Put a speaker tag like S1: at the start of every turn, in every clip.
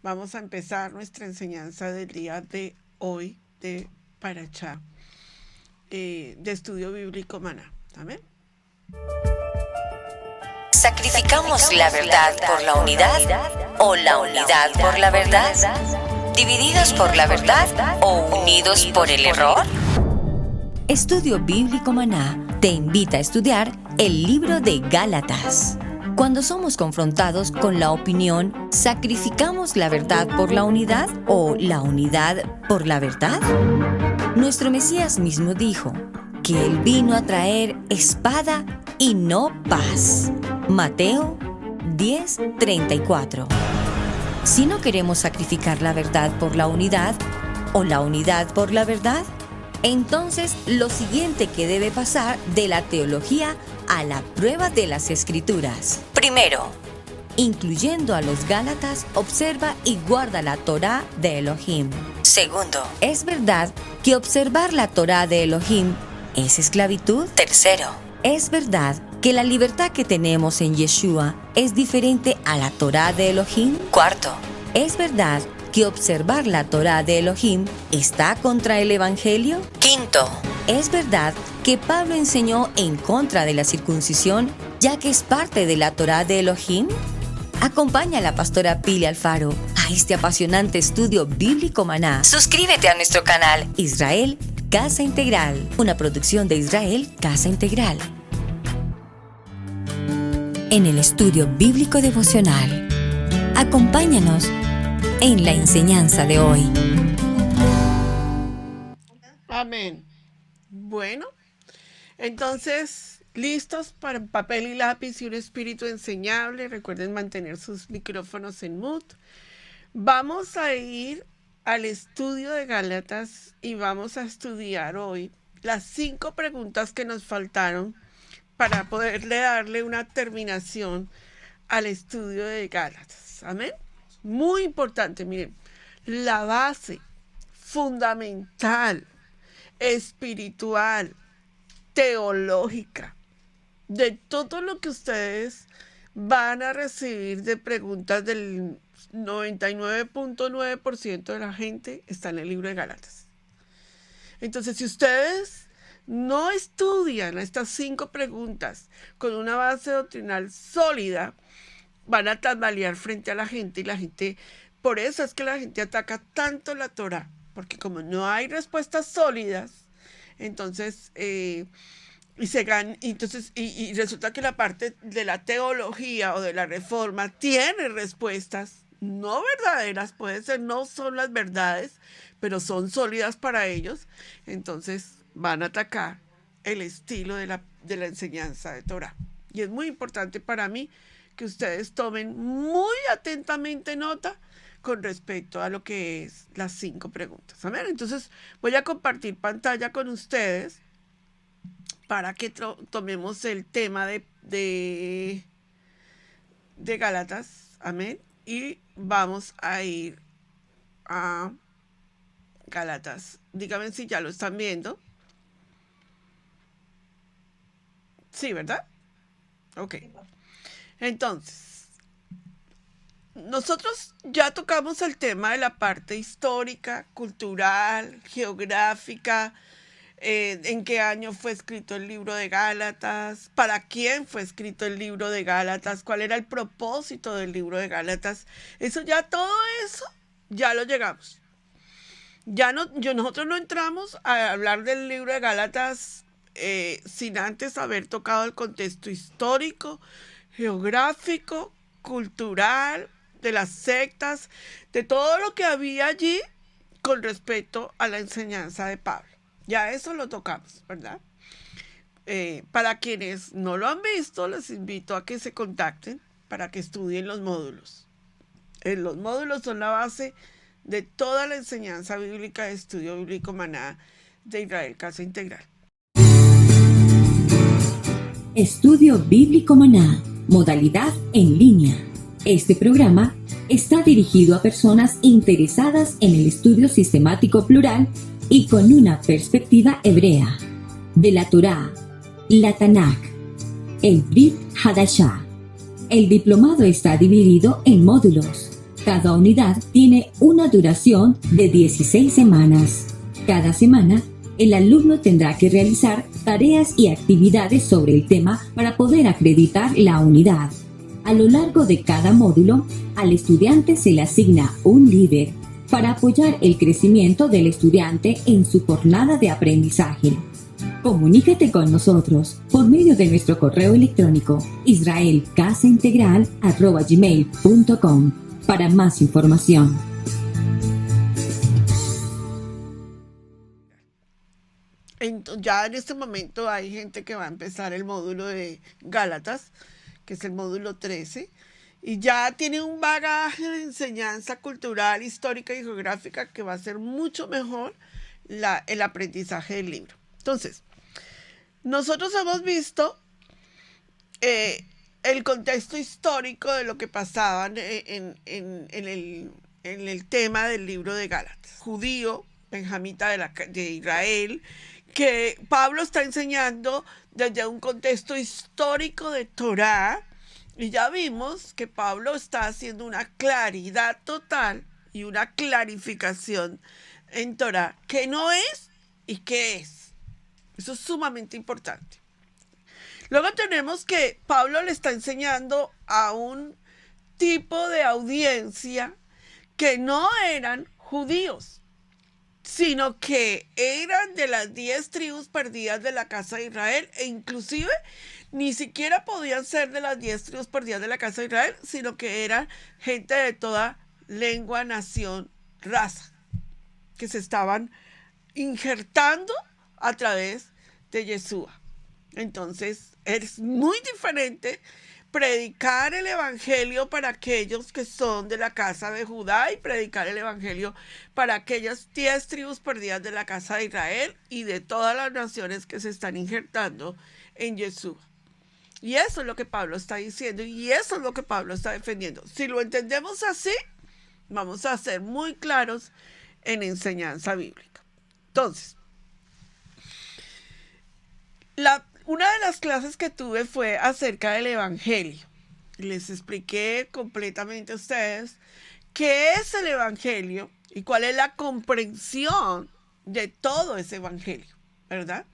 S1: Vamos a empezar nuestra enseñanza del día de hoy de Parachá, de estudio bíblico Maná. Amén.
S2: ¿Sacrificamos la verdad por la unidad o la unidad por la verdad? ¿Divididos por la verdad o unidos por el error? Estudio Bíblico Maná te invita a estudiar el libro de Gálatas. Cuando somos confrontados con la opinión, ¿sacrificamos la verdad por la unidad o la unidad por la verdad? Nuestro Mesías mismo dijo que Él vino a traer espada y no paz. Mateo 10:34. Si no queremos sacrificar la verdad por la unidad o la unidad por la verdad, entonces lo siguiente que debe pasar de la teología a la prueba de las Escrituras. Primero, incluyendo a los Gálatas, observa y guarda la Torá de Elohim. Segundo, ¿es verdad que observar la Torá de Elohim es esclavitud? Tercero, ¿es verdad que la libertad que tenemos en Yeshua es diferente a la Torá de Elohim? Cuarto, ¿es verdad que observar la Torá de Elohim está contra el Evangelio? Quinto, ¿es verdad que Pablo enseñó en contra de la circuncisión, ya que es parte de la Torá de Elohim? Acompaña a la pastora Pili Alfaro a este apasionante estudio bíblico Maná. Suscríbete a nuestro canal Israel Casa Integral, una producción de Israel Casa Integral. En el estudio bíblico devocional, acompáñanos en la enseñanza de hoy.
S1: Amén. Bueno, entonces, listos para papel y lápiz y un espíritu enseñable. Recuerden mantener sus micrófonos en mute. Vamos a ir al estudio de Gálatas y vamos a estudiar hoy las 5 preguntas que nos faltaron para poderle darle una terminación al estudio de Gálatas. Amén. Muy importante, miren, la base fundamental, espiritual, teológica, de todo lo que ustedes van a recibir de preguntas del 99.9% de la gente está en el libro de Gálatas. Entonces, si ustedes no estudian estas 5 preguntas con una base doctrinal sólida, van a tambalear frente a la gente y la gente, por eso es que la gente ataca tanto la Torá, porque como no hay respuestas sólidas, entonces, y resulta que la parte de la teología o de la reforma tiene respuestas no verdaderas, puede ser, no son las verdades, pero son sólidas para ellos, entonces van a atacar el estilo de la enseñanza de Torá. Y es muy importante para mí que ustedes tomen muy atentamente nota con respecto a lo que es las 5 preguntas. A ver, entonces voy a compartir pantalla con ustedes para que tomemos el tema de Gálatas. Amén. Y vamos a ir a Gálatas. Díganme si ya lo están viendo. Sí, ¿verdad? Ok. Entonces, nosotros ya tocamos el tema de la parte histórica, cultural, geográfica, en qué año fue escrito el libro de Gálatas, para quién fue escrito el libro de Gálatas, cuál era el propósito del libro de Gálatas. Todo eso, ya lo llegamos. Nosotros no entramos a hablar del libro de Gálatas sin antes haber tocado el contexto histórico, geográfico, cultural, de las sectas, de todo lo que había allí con respecto a la enseñanza de Pablo. Ya eso lo tocamos, ¿verdad? Para quienes no lo han visto, les invito a que se contacten para que estudien los módulos. Los módulos son la base de toda la enseñanza bíblica de estudio bíblico Maná de Israel Casa Integral.
S3: Estudio Bíblico Maná, modalidad en línea. Este programa está dirigido a personas interesadas en el estudio sistemático plural y con una perspectiva hebrea de la Torá, la Tanaj, el Brit Hadashah. El diplomado está dividido en módulos. Cada unidad tiene una duración de 16 semanas. Cada semana, el alumno tendrá que realizar tareas y actividades sobre el tema para poder acreditar la unidad. A lo largo de cada módulo, al estudiante se le asigna un líder para apoyar el crecimiento del estudiante en su jornada de aprendizaje. Comunícate con nosotros por medio de nuestro correo electrónico israelcasaintegral@gmail.com para más información.
S1: Ya en este momento hay gente que va a empezar el módulo de Gálatas, que es el módulo 13, y ya tiene un bagaje de enseñanza cultural, histórica y geográfica que va a ser mucho mejor el aprendizaje del libro. Entonces, nosotros hemos visto el contexto histórico de lo que pasaba en el tema del libro de Gálatas. Judío, benjamita de Israel, que Pablo está enseñando desde un contexto histórico de Torá, y ya vimos que Pablo está haciendo una claridad total y una clarificación en Torá, qué no es y qué es. Eso es sumamente importante. Luego tenemos que Pablo le está enseñando a un tipo de audiencia que no eran judíos, sino que eran de las 10 tribus perdidas de la casa de Israel, e inclusive ni siquiera podían ser de las 10 tribus perdidas de la casa de Israel, sino que eran gente de toda lengua, nación, raza, que se estaban injertando a través de Yeshua. Entonces, es muy diferente predicar el evangelio para aquellos que son de la casa de Judá y predicar el evangelio para aquellas 10 tribus perdidas de la casa de Israel y de todas las naciones que se están injertando en Yeshua. Y eso es lo que Pablo está diciendo y eso es lo que Pablo está defendiendo. Si lo entendemos así, vamos a ser muy claros en enseñanza bíblica. Entonces, una de las clases que tuve fue acerca del evangelio. Les expliqué completamente a ustedes qué es el evangelio y cuál es la comprensión de todo ese evangelio, ¿verdad?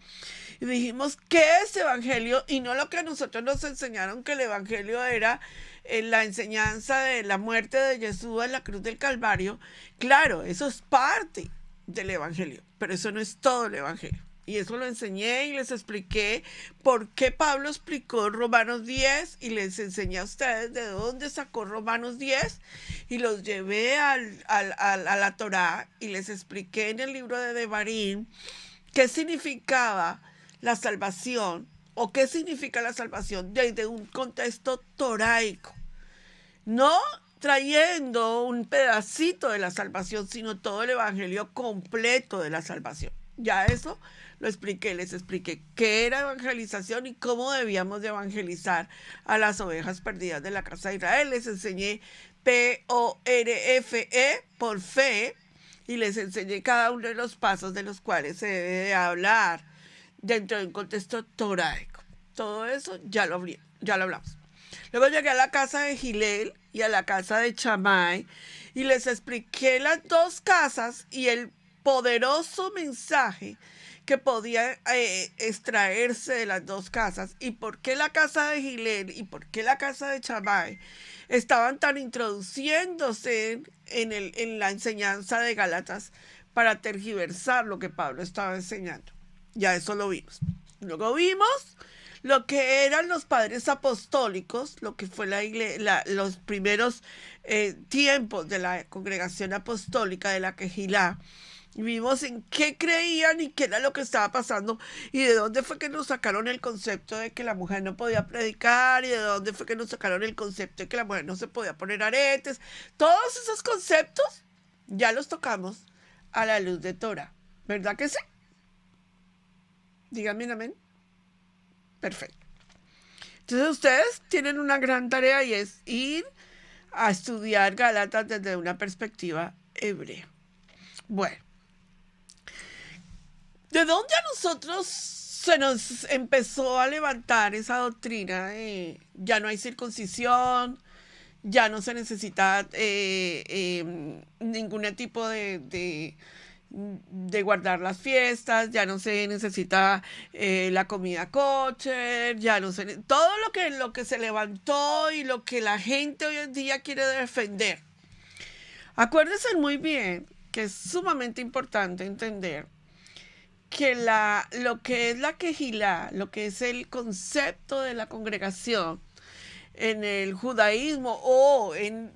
S1: Y dijimos qué es evangelio y no lo que a nosotros nos enseñaron, que el evangelio era la enseñanza de la muerte de Jesús en la cruz del Calvario. Claro, eso es parte del evangelio, pero eso no es todo el evangelio. Y eso lo enseñé y les expliqué por qué Pablo explicó Romanos 10 y les enseñé a ustedes de dónde sacó Romanos 10 y los llevé a la Torá y les expliqué en el libro de Devarim qué significaba la salvación o qué significa la salvación desde un contexto toraico. No trayendo un pedacito de la salvación, sino todo el evangelio completo de la salvación. Ya eso lo expliqué, les expliqué qué era evangelización y cómo debíamos de evangelizar a las ovejas perdidas de la casa de Israel. Les enseñé PORFE, por fe, y les enseñé cada uno de los pasos de los cuales se debe de hablar dentro de un contexto toraico. Todo eso ya lo hablamos. Luego llegué a la casa de Gilel y a la casa de Chamay y les expliqué las dos casas y el poderoso mensaje que podía extraerse de las dos casas y por qué la casa de Gilel y por qué la casa de Chamay estaban tan introduciéndose en la enseñanza de Gálatas para tergiversar lo que Pablo estaba enseñando. Ya eso lo vimos. Luego vimos lo que eran los padres apostólicos, lo que fue los primeros tiempos de la congregación apostólica de la Quejilá. Vimos en qué creían y qué era lo que estaba pasando y de dónde fue que nos sacaron el concepto de que la mujer no podía predicar y de dónde fue que nos sacaron el concepto de que la mujer no se podía poner aretes. Todos esos conceptos ya los tocamos a la luz de Torah, ¿verdad que sí? Díganme amén. Perfecto. Entonces ustedes tienen una gran tarea y es ir a estudiar Gálatas desde una perspectiva hebrea. Bueno. ¿De dónde a nosotros se nos empezó a levantar esa doctrina de ya no hay circuncisión, ya no se necesita ningún tipo de guardar las fiestas, ya no se necesita la comida kosher, ya no se todo lo que se levantó y lo que la gente hoy en día quiere defender. Acuérdense muy bien que es sumamente importante entender que lo que es la quejilá, lo que es el concepto de la congregación en el judaísmo,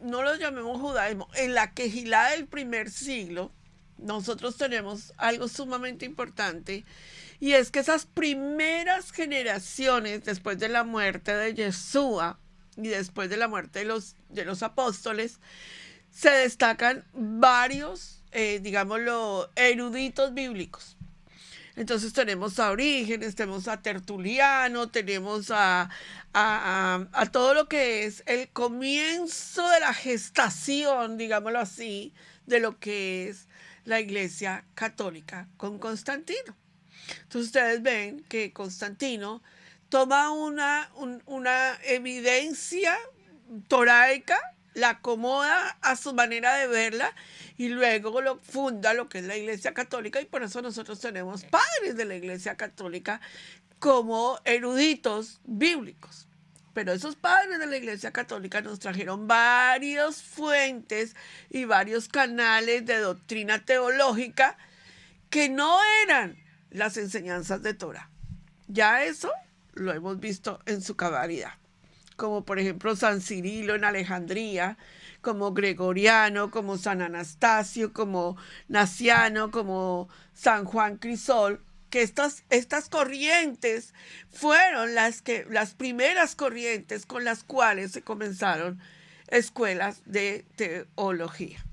S1: no lo llamemos judaísmo, en la quejilá del primer siglo, nosotros tenemos algo sumamente importante, y es que esas primeras generaciones después de la muerte de Yeshua y después de la muerte de los apóstoles, se destacan varios, digámoslo, eruditos bíblicos. Entonces tenemos a Orígenes, tenemos a Tertuliano, tenemos a todo lo que es el comienzo de la gestación, digámoslo así, de lo que es la Iglesia Católica con Constantino. Entonces ustedes ven que Constantino toma una evidencia toraica, la acomoda a su manera de verla y luego lo funda lo que es la Iglesia Católica, y por eso nosotros tenemos padres de la Iglesia Católica como eruditos bíblicos. Pero esos padres de la Iglesia Católica nos trajeron varias fuentes y varios canales de doctrina teológica que no eran las enseñanzas de Torah. Ya eso lo hemos visto en su cabalidad, como por ejemplo San Cirilo en Alejandría, como Gregoriano, como San Anastasio, como Naciano, como San Juan Crisol, que estas corrientes fueron las primeras corrientes con las cuales se comenzaron escuelas de teología.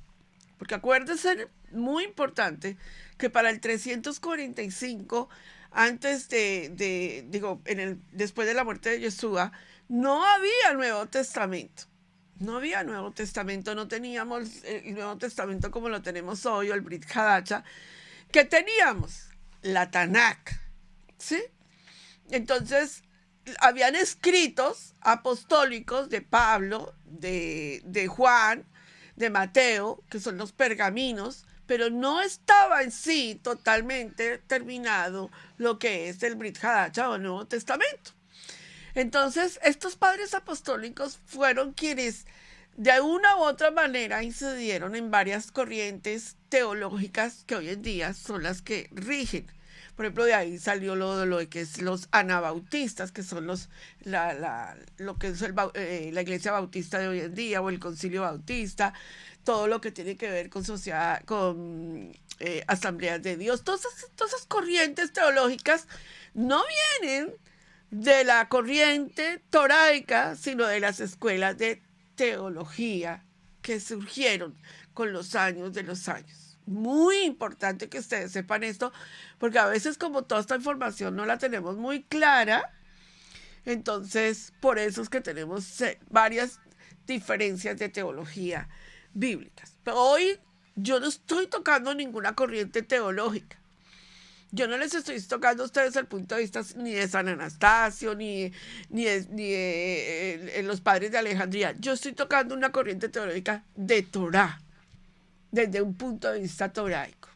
S1: Porque acuérdense, muy importante, que para el 345, después de la muerte de Yeshua, no había Nuevo Testamento. No había Nuevo Testamento, no teníamos el Nuevo Testamento como lo tenemos hoy, o el Brit Hadacha, que teníamos la Tanakh, ¿sí? Entonces, habían escritos apostólicos de Pablo, de Juan, de Mateo, que son los pergaminos, pero no estaba en sí totalmente terminado lo que es el Brit Hadacha o el Nuevo Testamento. Entonces, estos padres apostólicos fueron quienes de una u otra manera incidieron en varias corrientes teológicas que hoy en día son las que rigen. Por ejemplo, de ahí salió lo que es los anabautistas, que son lo que es la iglesia bautista de hoy en día, o el concilio bautista, todo lo que tiene que ver con sociedad, con asambleas de Dios. Todas esas corrientes teológicas no vienen de la corriente toraica, sino de las escuelas de teología que surgieron con los años de los años. Muy importante que ustedes sepan esto, porque a veces como toda esta información no la tenemos muy clara, entonces por eso es que tenemos varias diferencias de teología bíblicas. Pero hoy yo no estoy tocando ninguna corriente teológica. Yo no les estoy tocando a ustedes el punto de vista ni de San Anastasio, ni de los padres de Alejandría. Yo estoy tocando una corriente teológica de Torah, desde un punto de vista toraico.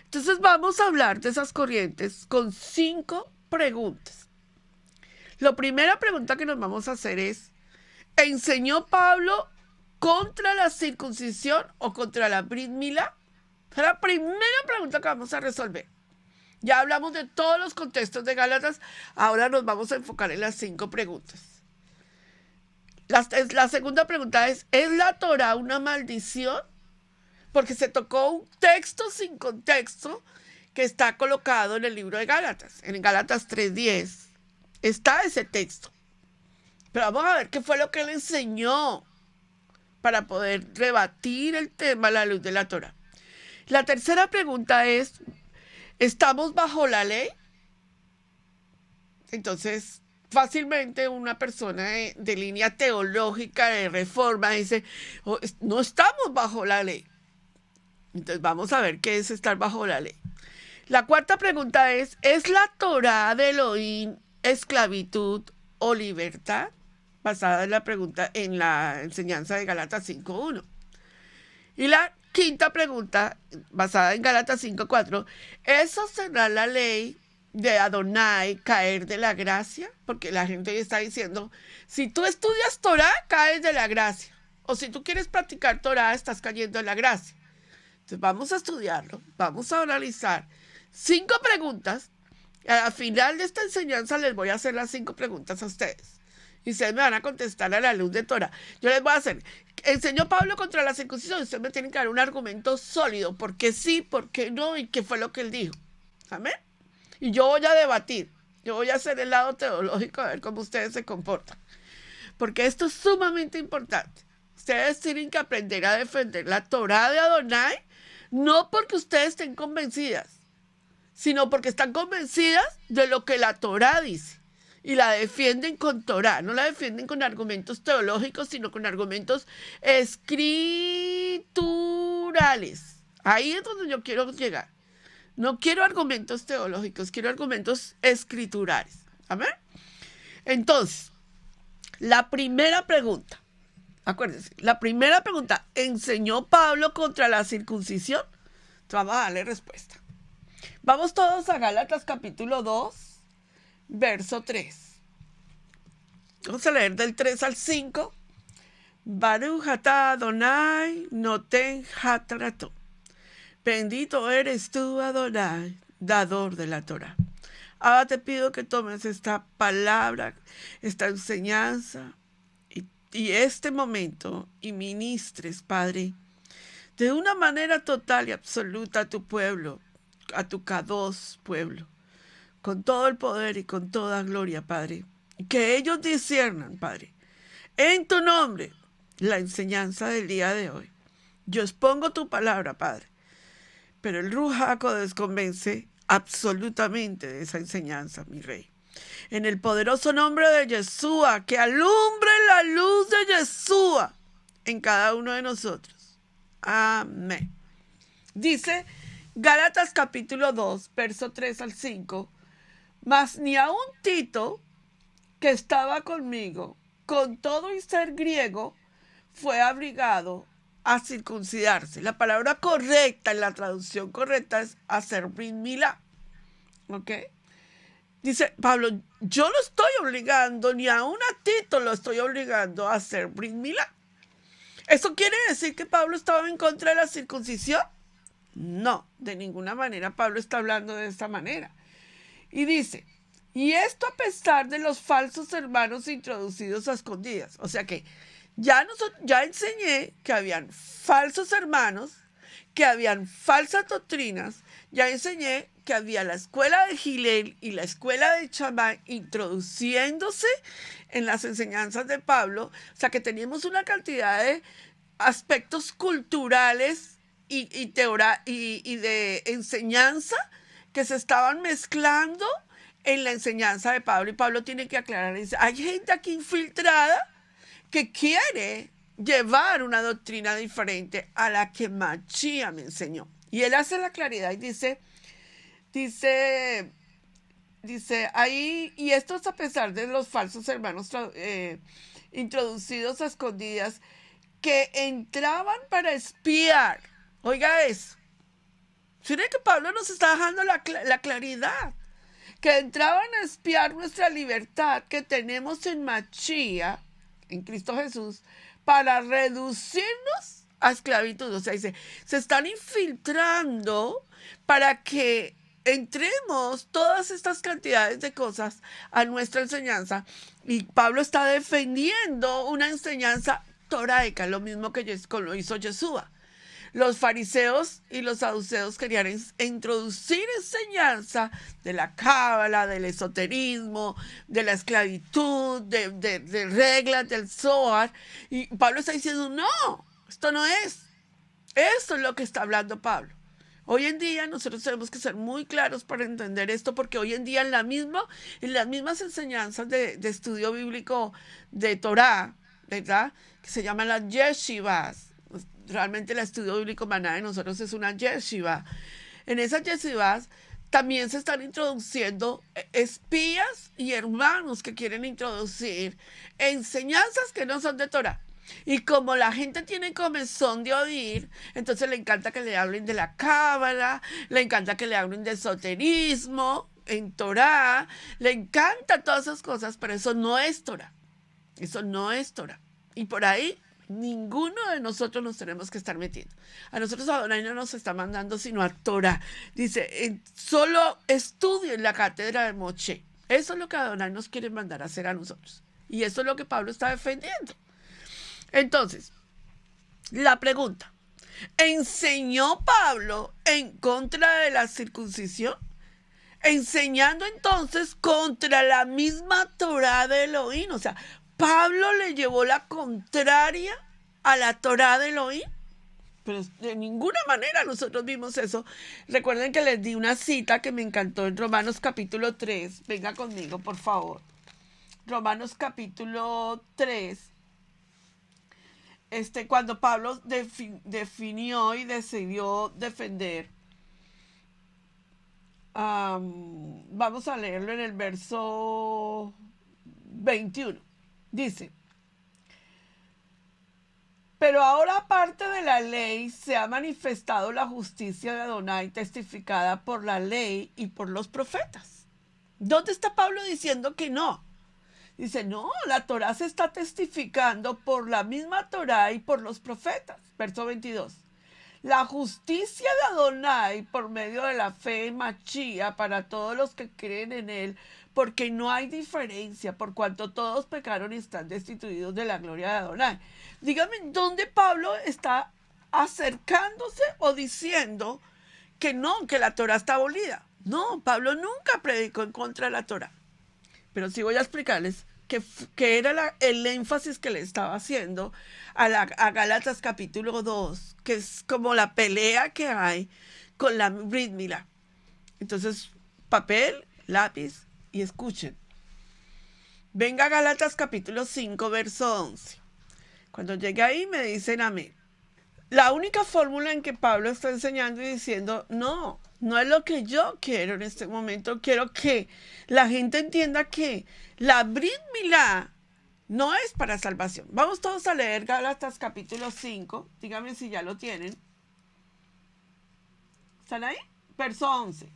S1: Entonces vamos a hablar de esas corrientes con 5 preguntas. La primera pregunta que nos vamos a hacer es, ¿enseñó Pablo contra la circuncisión o contra la Brit Milá? Es la primera pregunta que vamos a resolver. Ya hablamos de todos los contextos de Gálatas, ahora nos vamos a enfocar en las 5 preguntas. La segunda pregunta es la Torah una maldición? Porque se tocó un texto sin contexto que está colocado en el libro de Gálatas. En Gálatas 3:10 está ese texto. Pero vamos a ver qué fue lo que él enseñó para poder rebatir el tema a la luz de la Torah. La tercera pregunta es, ¿estamos bajo la ley? Entonces, fácilmente una persona de línea teológica, de reforma, dice, no estamos bajo la ley. Entonces, vamos a ver qué es estar bajo la ley. La cuarta pregunta ¿es la Torah de Elohim esclavitud o libertad? basada en la pregunta, en la enseñanza de Gálatas 5:1. Y la quinta pregunta, basada en Gálatas 5:4, ¿eso será la ley de Adonai, caer de la gracia? Porque la gente está diciendo, si tú estudias Torah, caes de la gracia. O si tú quieres practicar Torah, estás cayendo de la gracia. Entonces vamos a estudiarlo, vamos a analizar 5 preguntas. Al final de esta enseñanza les voy a hacer las 5 preguntas a ustedes. Y ustedes me van a contestar a la luz de Torah. Yo les voy a hacer, enseñó Pablo contra la circuncisión. Ustedes me tienen que dar un argumento sólido. ¿Por qué sí, por qué no? ¿Y qué fue lo que él dijo? ¿Amén? Y yo voy a debatir. Yo voy a hacer el lado teológico a ver cómo ustedes se comportan. Porque esto es sumamente importante. Ustedes tienen que aprender a defender la Torah de Adonai, no porque ustedes estén convencidas, sino porque están convencidas de lo que la Torah dice. Y la defienden con Torah, no la defienden con argumentos teológicos, sino con argumentos escriturales. Ahí es donde yo quiero llegar. No quiero argumentos teológicos, quiero argumentos escriturales. ¿Amén? Entonces, la primera pregunta, acuérdense, la primera pregunta, ¿enseñó Pablo contra la circuncisión? Vamos a darle respuesta. Vamos todos a Gálatas capítulo 2, verso 3. Vamos a leer del 3 al 5. Baruch atah Adonai noten hatrato. Bendito eres tú, Adonai, dador de la Torah. Ahora te pido que tomes esta palabra, esta enseñanza y este momento y ministres, Padre, de una manera total y absoluta a tu pueblo, a tu Kadosh pueblo, con todo el poder y con toda gloria, Padre. Que ellos disciernan, Padre, en tu nombre, la enseñanza del día de hoy. Yo expongo tu palabra, Padre, pero el Ruach HaKodesh convence absolutamente de esa enseñanza, mi Rey. En el poderoso nombre de Yeshua, que alumbre la luz de Yeshua en cada uno de nosotros. Amén. Dice Gálatas capítulo 2, verso 3 al 5. Mas ni aun Tito, que estaba conmigo, con todo y ser griego, fue obligado a circuncidarse. La palabra correcta, en la traducción correcta, es hacer brit milá. ¿Ok? Dice Pablo, yo lo estoy obligando, ni aun a Tito lo estoy obligando a hacer brit milá. ¿Eso quiere decir que Pablo estaba en contra de la circuncisión? No, de ninguna manera Pablo está hablando de esta manera. Y dice, y esto a pesar de los falsos hermanos introducidos a escondidas. O sea que ya enseñé que habían falsos hermanos, que habían falsas doctrinas. Ya enseñé que había la escuela de Hillel y la escuela de Shammai introduciéndose en las enseñanzas de Pablo. O sea que teníamos una cantidad de aspectos culturales y de enseñanza que se estaban mezclando en la enseñanza de Pablo. Y Pablo tiene que aclarar, dice, hay gente aquí infiltrada que quiere llevar una doctrina diferente a la que Mashiach me enseñó. Y él hace la claridad y dice ahí, y esto es a pesar de los falsos hermanos introducidos a escondidas que entraban para espiar. Oiga eso. Fíjate que Pablo nos está dejando la claridad. Que entraban a espiar nuestra libertad que tenemos en Mashiach, en Cristo Jesús, para reducirnos a esclavitud. O sea, dice, se están infiltrando para que entremos todas estas cantidades de cosas a nuestra enseñanza. Y Pablo está defendiendo una enseñanza toraica, lo mismo que lo hizo Yeshua. Los fariseos y los saduceos querían introducir enseñanza de la cábala, del esoterismo, de la esclavitud, de reglas del Zohar. Y Pablo está diciendo, no, esto no es. Esto es lo que está hablando Pablo. Hoy en día nosotros tenemos que ser muy claros para entender esto, porque hoy en día en las mismas enseñanzas de estudio bíblico de Torah, ¿verdad? Que se llaman las yeshivas. Realmente el estudio bíblico maná de nosotros es una yeshiva. En esas yeshivas también se están introduciendo espías y hermanos que quieren introducir enseñanzas que no son de Torah. Y como la gente tiene comezón de oír, entonces le encanta que le hablen de la cábala, le encanta que le hablen de esoterismo en Torah, le encanta todas esas cosas, pero eso no es Torah. Eso no es Torah. Y por ahí ninguno de nosotros nos tenemos que estar metiendo. A nosotros Adonai no nos está mandando sino a Torah. Dice, solo estudien la cátedra de Moshe. Eso es lo que Adonai nos quiere mandar a hacer a nosotros. Y eso es lo que Pablo está defendiendo. Entonces, la pregunta, ¿enseñó Pablo en contra de la circuncisión? Enseñando entonces contra la misma Torá de Elohim. O sea, ¿Pablo le llevó la contraria a la Torá de Elohim? Pero de ninguna manera nosotros vimos eso. Recuerden que les di una cita que me encantó en Romanos capítulo 3. Venga conmigo, por favor. Romanos capítulo 3. Cuando Pablo definió y decidió defender, vamos a leerlo en el verso 21. Dice, pero ahora aparte de la ley se ha manifestado la justicia de Adonai testificada por la ley y por los profetas. ¿Dónde está Pablo diciendo que no? Dice, no, la Torá se está testificando por la misma Torá y por los profetas. Verso 22. La justicia de Adonai por medio de la fe en Machía para todos los que creen en él, porque no hay diferencia, por cuanto todos pecaron y están destituidos de la gloria de Adonai. Dígame, ¿dónde Pablo está acercándose o diciendo que no, que la Torá está abolida? No, Pablo nunca predicó en contra de la Torá. Pero sí voy a explicarles que era el énfasis que le estaba haciendo a Gálatas capítulo 2, que es como la pelea que hay con la Brit Milá. Entonces, papel, lápiz y escuchen. Venga a Gálatas capítulo 5, verso 11. Cuando llegue ahí me dicen amén. La única fórmula en que Pablo está enseñando y diciendo, no es lo que yo quiero en este momento. Quiero que la gente entienda que la Brit Milá no es para salvación. Vamos todos a leer Gálatas capítulo 5. Díganme si ya lo tienen. ¿Están ahí? Verso 11.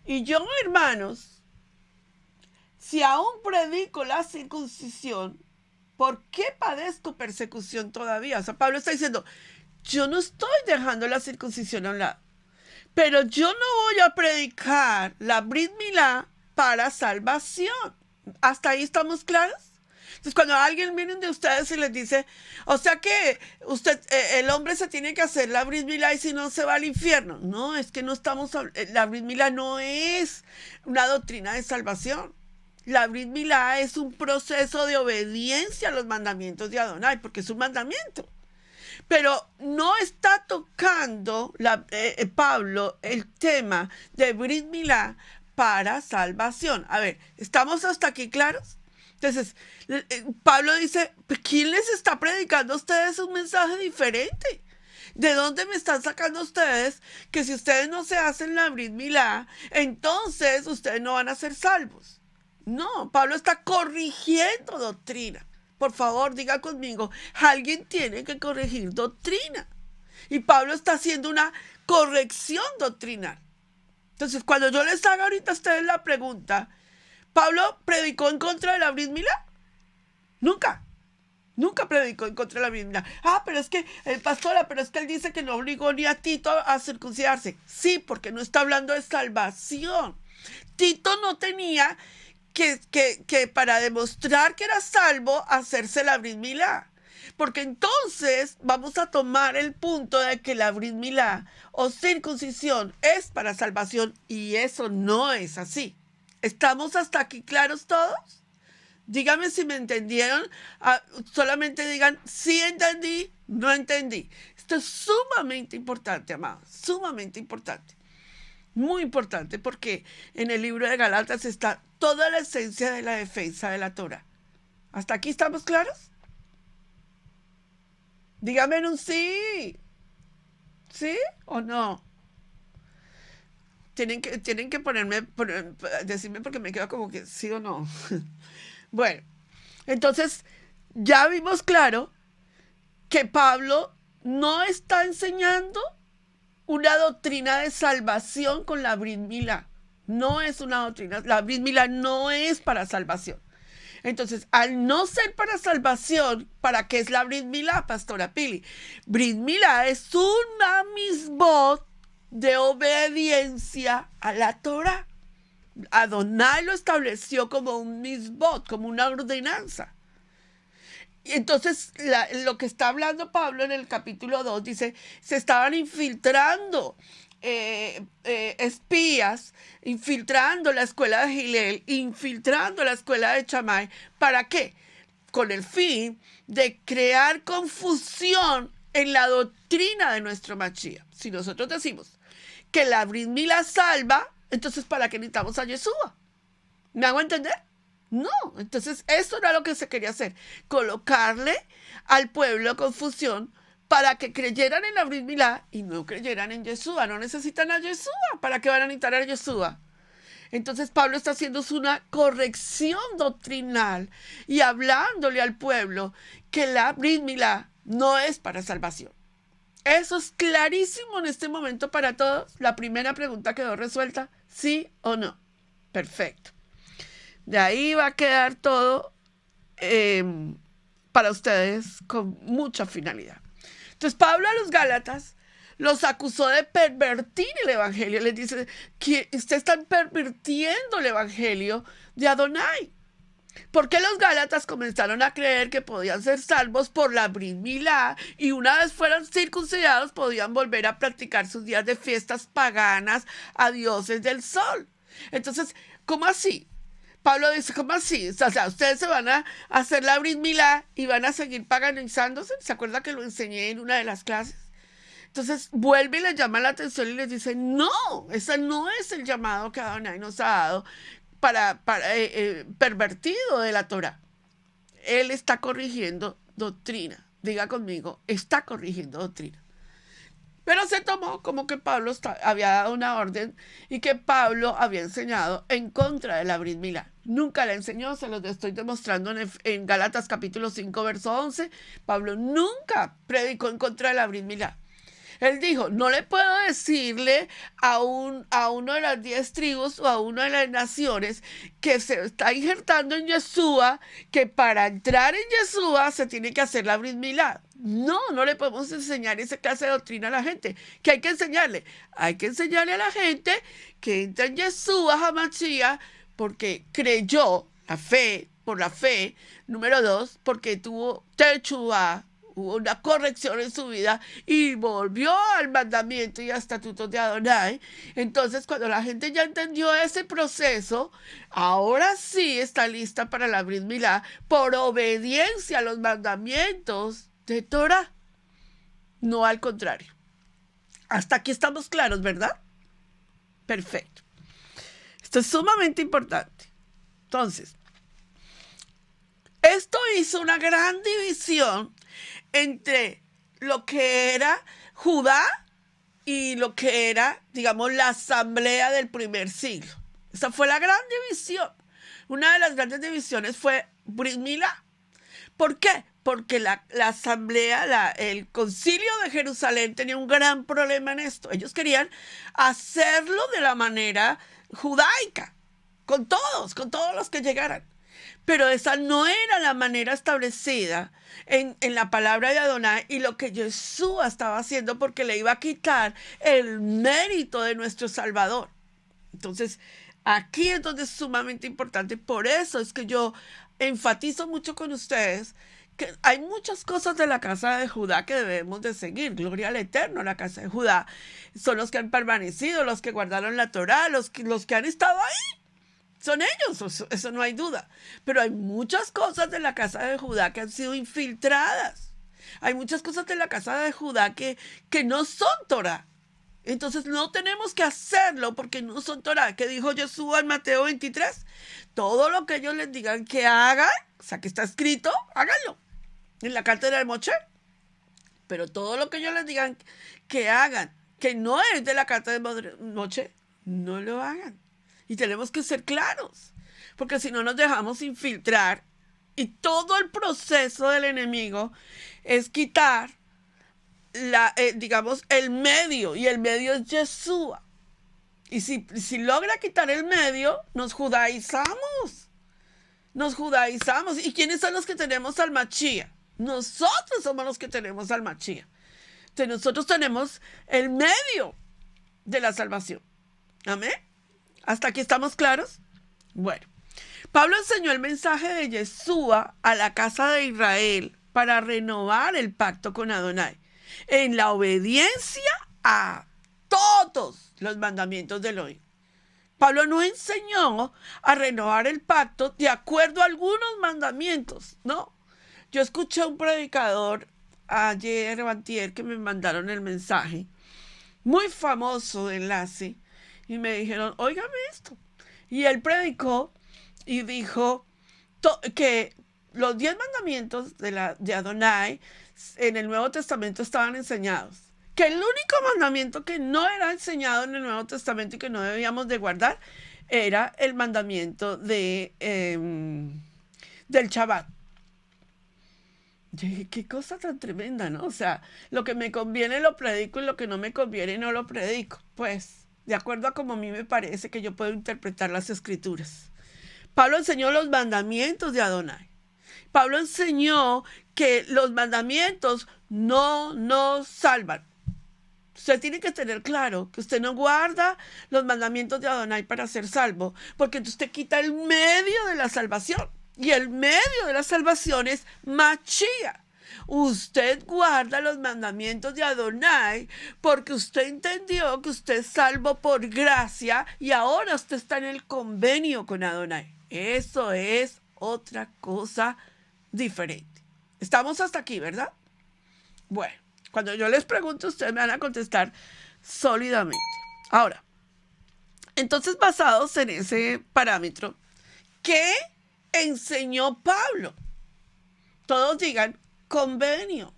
S1: Y yo, hermanos, si aún predico la circuncisión, ¿por qué padezco persecución todavía? O sea, Pablo está diciendo, yo no estoy dejando la circuncisión a un lado, pero yo no voy a predicar la Brit Milá para salvación. ¿Hasta ahí estamos claros? Entonces, cuando alguien viene de ustedes y les dice, o sea que el hombre se tiene que hacer la Brit Milá y si no se va al infierno. No, es que no estamos, la Brit Milá no es una doctrina de salvación. La Brit Milá es un proceso de obediencia a los mandamientos de Adonai, porque es un mandamiento. Pero no está tocando Pablo el tema de Brit Milá para salvación. A ver, ¿estamos hasta aquí claros? Entonces, Pablo dice, ¿quién les está predicando a ustedes un mensaje diferente? ¿De dónde me están sacando ustedes que si ustedes no se hacen la Brit Milá, entonces ustedes no van a ser salvos? No, Pablo está corrigiendo doctrina. Por favor, diga conmigo, alguien tiene que corregir doctrina. Y Pablo está haciendo una corrección doctrinal. Entonces, cuando yo les haga ahorita a ustedes la pregunta, ¿Pablo predicó en contra de la Brit Milá? Nunca predicó en contra de la Brit Milá. Pero es que, pastora, pero es que él dice que no obligó ni a Tito a circuncidarse. Sí, porque no está hablando de salvación. Tito no tenía que para demostrar que era salvo, hacerse la Brit Milá. Porque entonces vamos a tomar el punto de que la Brit Milá o circuncisión es para salvación y eso no es así. ¿Estamos hasta aquí claros todos? Díganme si me entendieron. Solamente digan, sí entendí, no entendí. Esto es sumamente importante, amados, sumamente importante. Muy importante porque en el libro de Gálatas está toda la esencia de la defensa de la Torá. ¿Hasta aquí estamos claros? Dígame un sí. ¿Sí o no? Tienen que decirme porque me quedo como que sí o no. Bueno, entonces ya vimos claro que Pablo no está enseñando una doctrina de salvación con la Brit Milá. No es una doctrina, la Brit Milá no es para salvación. Entonces, al no ser para salvación, ¿para qué es la Brit Milá, Pastora Pili? Brit Milá es una misbot de obediencia a la Torah. Adonai lo estableció como un misbot, como una ordenanza. Y entonces, lo que está hablando Pablo en el capítulo 2 dice, se estaban infiltrando espías, infiltrando la escuela de Hillel, infiltrando la escuela de Shammai. ¿Para qué? Con el fin de crear confusión en la doctrina de nuestro Mashiach. Si nosotros decimos que la Brit Milá salva, entonces ¿para qué necesitamos a Yeshua? ¿Me hago entender? No, entonces eso era lo que se quería hacer, colocarle al pueblo confusión para que creyeran en la Brit Milá y no creyeran en Yeshua. No necesitan a Yeshua. ¿Para qué van a necesitar a Yeshua? Entonces Pablo está haciendo una corrección doctrinal y hablándole al pueblo que la Brit Milá no es para salvación. Eso es clarísimo en este momento para todos. La primera pregunta quedó resuelta, ¿sí o no? Perfecto. De ahí va a quedar todo para ustedes con mucha finalidad. Entonces Pablo a los Gálatas los acusó de pervertir el evangelio. Les dice que ustedes están pervirtiendo el evangelio de Adonai. ¿Por qué los Gálatas comenzaron a creer que podían ser salvos por la Brit Milá y una vez fueran circuncidados podían volver a practicar sus días de fiestas paganas a dioses del sol? Entonces, ¿cómo así? Pablo dice, ¿cómo así? O sea, ustedes se van a hacer la Brit Milá y van a seguir paganizándose. ¿Se acuerda que lo enseñé en una de las clases? Entonces vuelve y les llama la atención y les dice, no, ese no es el llamado que Adonai nos ha dado para pervertido de la Torah. Él está corrigiendo doctrina. Diga conmigo, está corrigiendo doctrina. Pero se tomó como que Pablo había dado una orden y que Pablo había enseñado en contra de la Brit Milá. Nunca la enseñó, se los estoy demostrando en Gálatas capítulo 5, verso 11. Pablo nunca predicó en contra de la Brit Milá. Él dijo, no le puedo decirle a uno de las 10 tribus o a una de las naciones que se está injertando en Yeshua, que para entrar en Yeshua se tiene que hacer la Brit Milá. No, no le podemos enseñar esa clase de doctrina a la gente. ¿Qué hay que enseñarle? Hay que enseñarle a la gente que entra en Yeshua HaMashiach porque creyó por la fe. Número 2, porque tuvo Teshuvah, hubo una corrección en su vida y volvió al mandamiento y a estatutos de Adonai. Entonces, cuando la gente ya entendió ese proceso, ahora sí está lista para la Brit Milá por obediencia a los mandamientos de Torah. No al contrario. Hasta aquí estamos claros, ¿verdad? Perfecto. Esto es sumamente importante. Entonces, esto hizo una gran división entre lo que era Judá y lo que era, digamos, la asamblea del primer siglo. Esa fue la gran división. Una de las grandes divisiones fue Brit Milá. ¿Por qué? Porque la asamblea, el concilio de Jerusalén tenía un gran problema en esto. Ellos querían hacerlo de la manera judaica, con todos los que llegaran. Pero esa no era la manera establecida en la palabra de Adonai y lo que Yeshua estaba haciendo, porque le iba a quitar el mérito de nuestro Salvador. Entonces, aquí es donde es sumamente importante. Por eso es que yo enfatizo mucho con ustedes que hay muchas cosas de la casa de Judá que debemos de seguir. Gloria al Eterno. La casa de Judá son los que han permanecido, los que guardaron la Torá, los que han estado ahí. Son ellos, eso no hay duda. Pero hay muchas cosas de la casa de Judá que han sido infiltradas. Hay muchas cosas de la casa de Judá que no son Torah. Entonces no tenemos que hacerlo porque no son Torah. ¿Qué dijo Yeshua en Mateo 23? Todo lo que ellos les digan que hagan, o sea, que está escrito, háganlo. En la cátedra de Moshe. Pero todo lo que ellos les digan que hagan, que no es de la cátedra de Moshe, no lo hagan. Y tenemos que ser claros, porque si no nos dejamos infiltrar, y todo el proceso del enemigo es quitar digamos, el medio, y el medio es Yeshua. Y si logra quitar el medio, nos judaizamos. ¿Y quiénes son los que tenemos al Mashiach? Nosotros somos los que tenemos al Mashiach. Entonces nosotros tenemos el medio de la salvación. ¿Amén? ¿Hasta aquí estamos claros? Bueno, Pablo enseñó el mensaje de Yeshua a la casa de Israel para renovar el pacto con Adonai en la obediencia a todos los mandamientos de Elohim. Pablo no enseñó a renovar el pacto de acuerdo a algunos mandamientos, ¿no? Yo escuché a un predicador ayer o antier que me mandaron el mensaje, muy famoso de enlace, y me dijeron, óigame esto. Y él predicó y dijo que los 10 mandamientos de Adonai en el Nuevo Testamento estaban enseñados. Que el único mandamiento que no era enseñado en el Nuevo Testamento y que no debíamos de guardar era el mandamiento del Shabbat. Yo dije, qué cosa tan tremenda, ¿no? O sea, lo que me conviene lo predico y lo que no me conviene no lo predico. Pues, de acuerdo a como a mí me parece que yo puedo interpretar las Escrituras. Pablo enseñó los mandamientos de Adonai. Pablo enseñó que los mandamientos no nos salvan. Usted tiene que tener claro que usted no guarda los mandamientos de Adonai para ser salvo, porque usted quita el medio de la salvación. Y el medio de la salvación es Mashiach. Usted guarda los mandamientos de Adonai porque usted entendió que usted es salvo por gracia y ahora usted está en el convenio con Adonai. Eso es otra cosa diferente. Estamos hasta aquí, ¿verdad? Bueno, cuando yo les pregunto, ustedes me van a contestar sólidamente. Ahora, entonces, basados en ese parámetro, ¿qué enseñó Pablo? Todos digan convenio.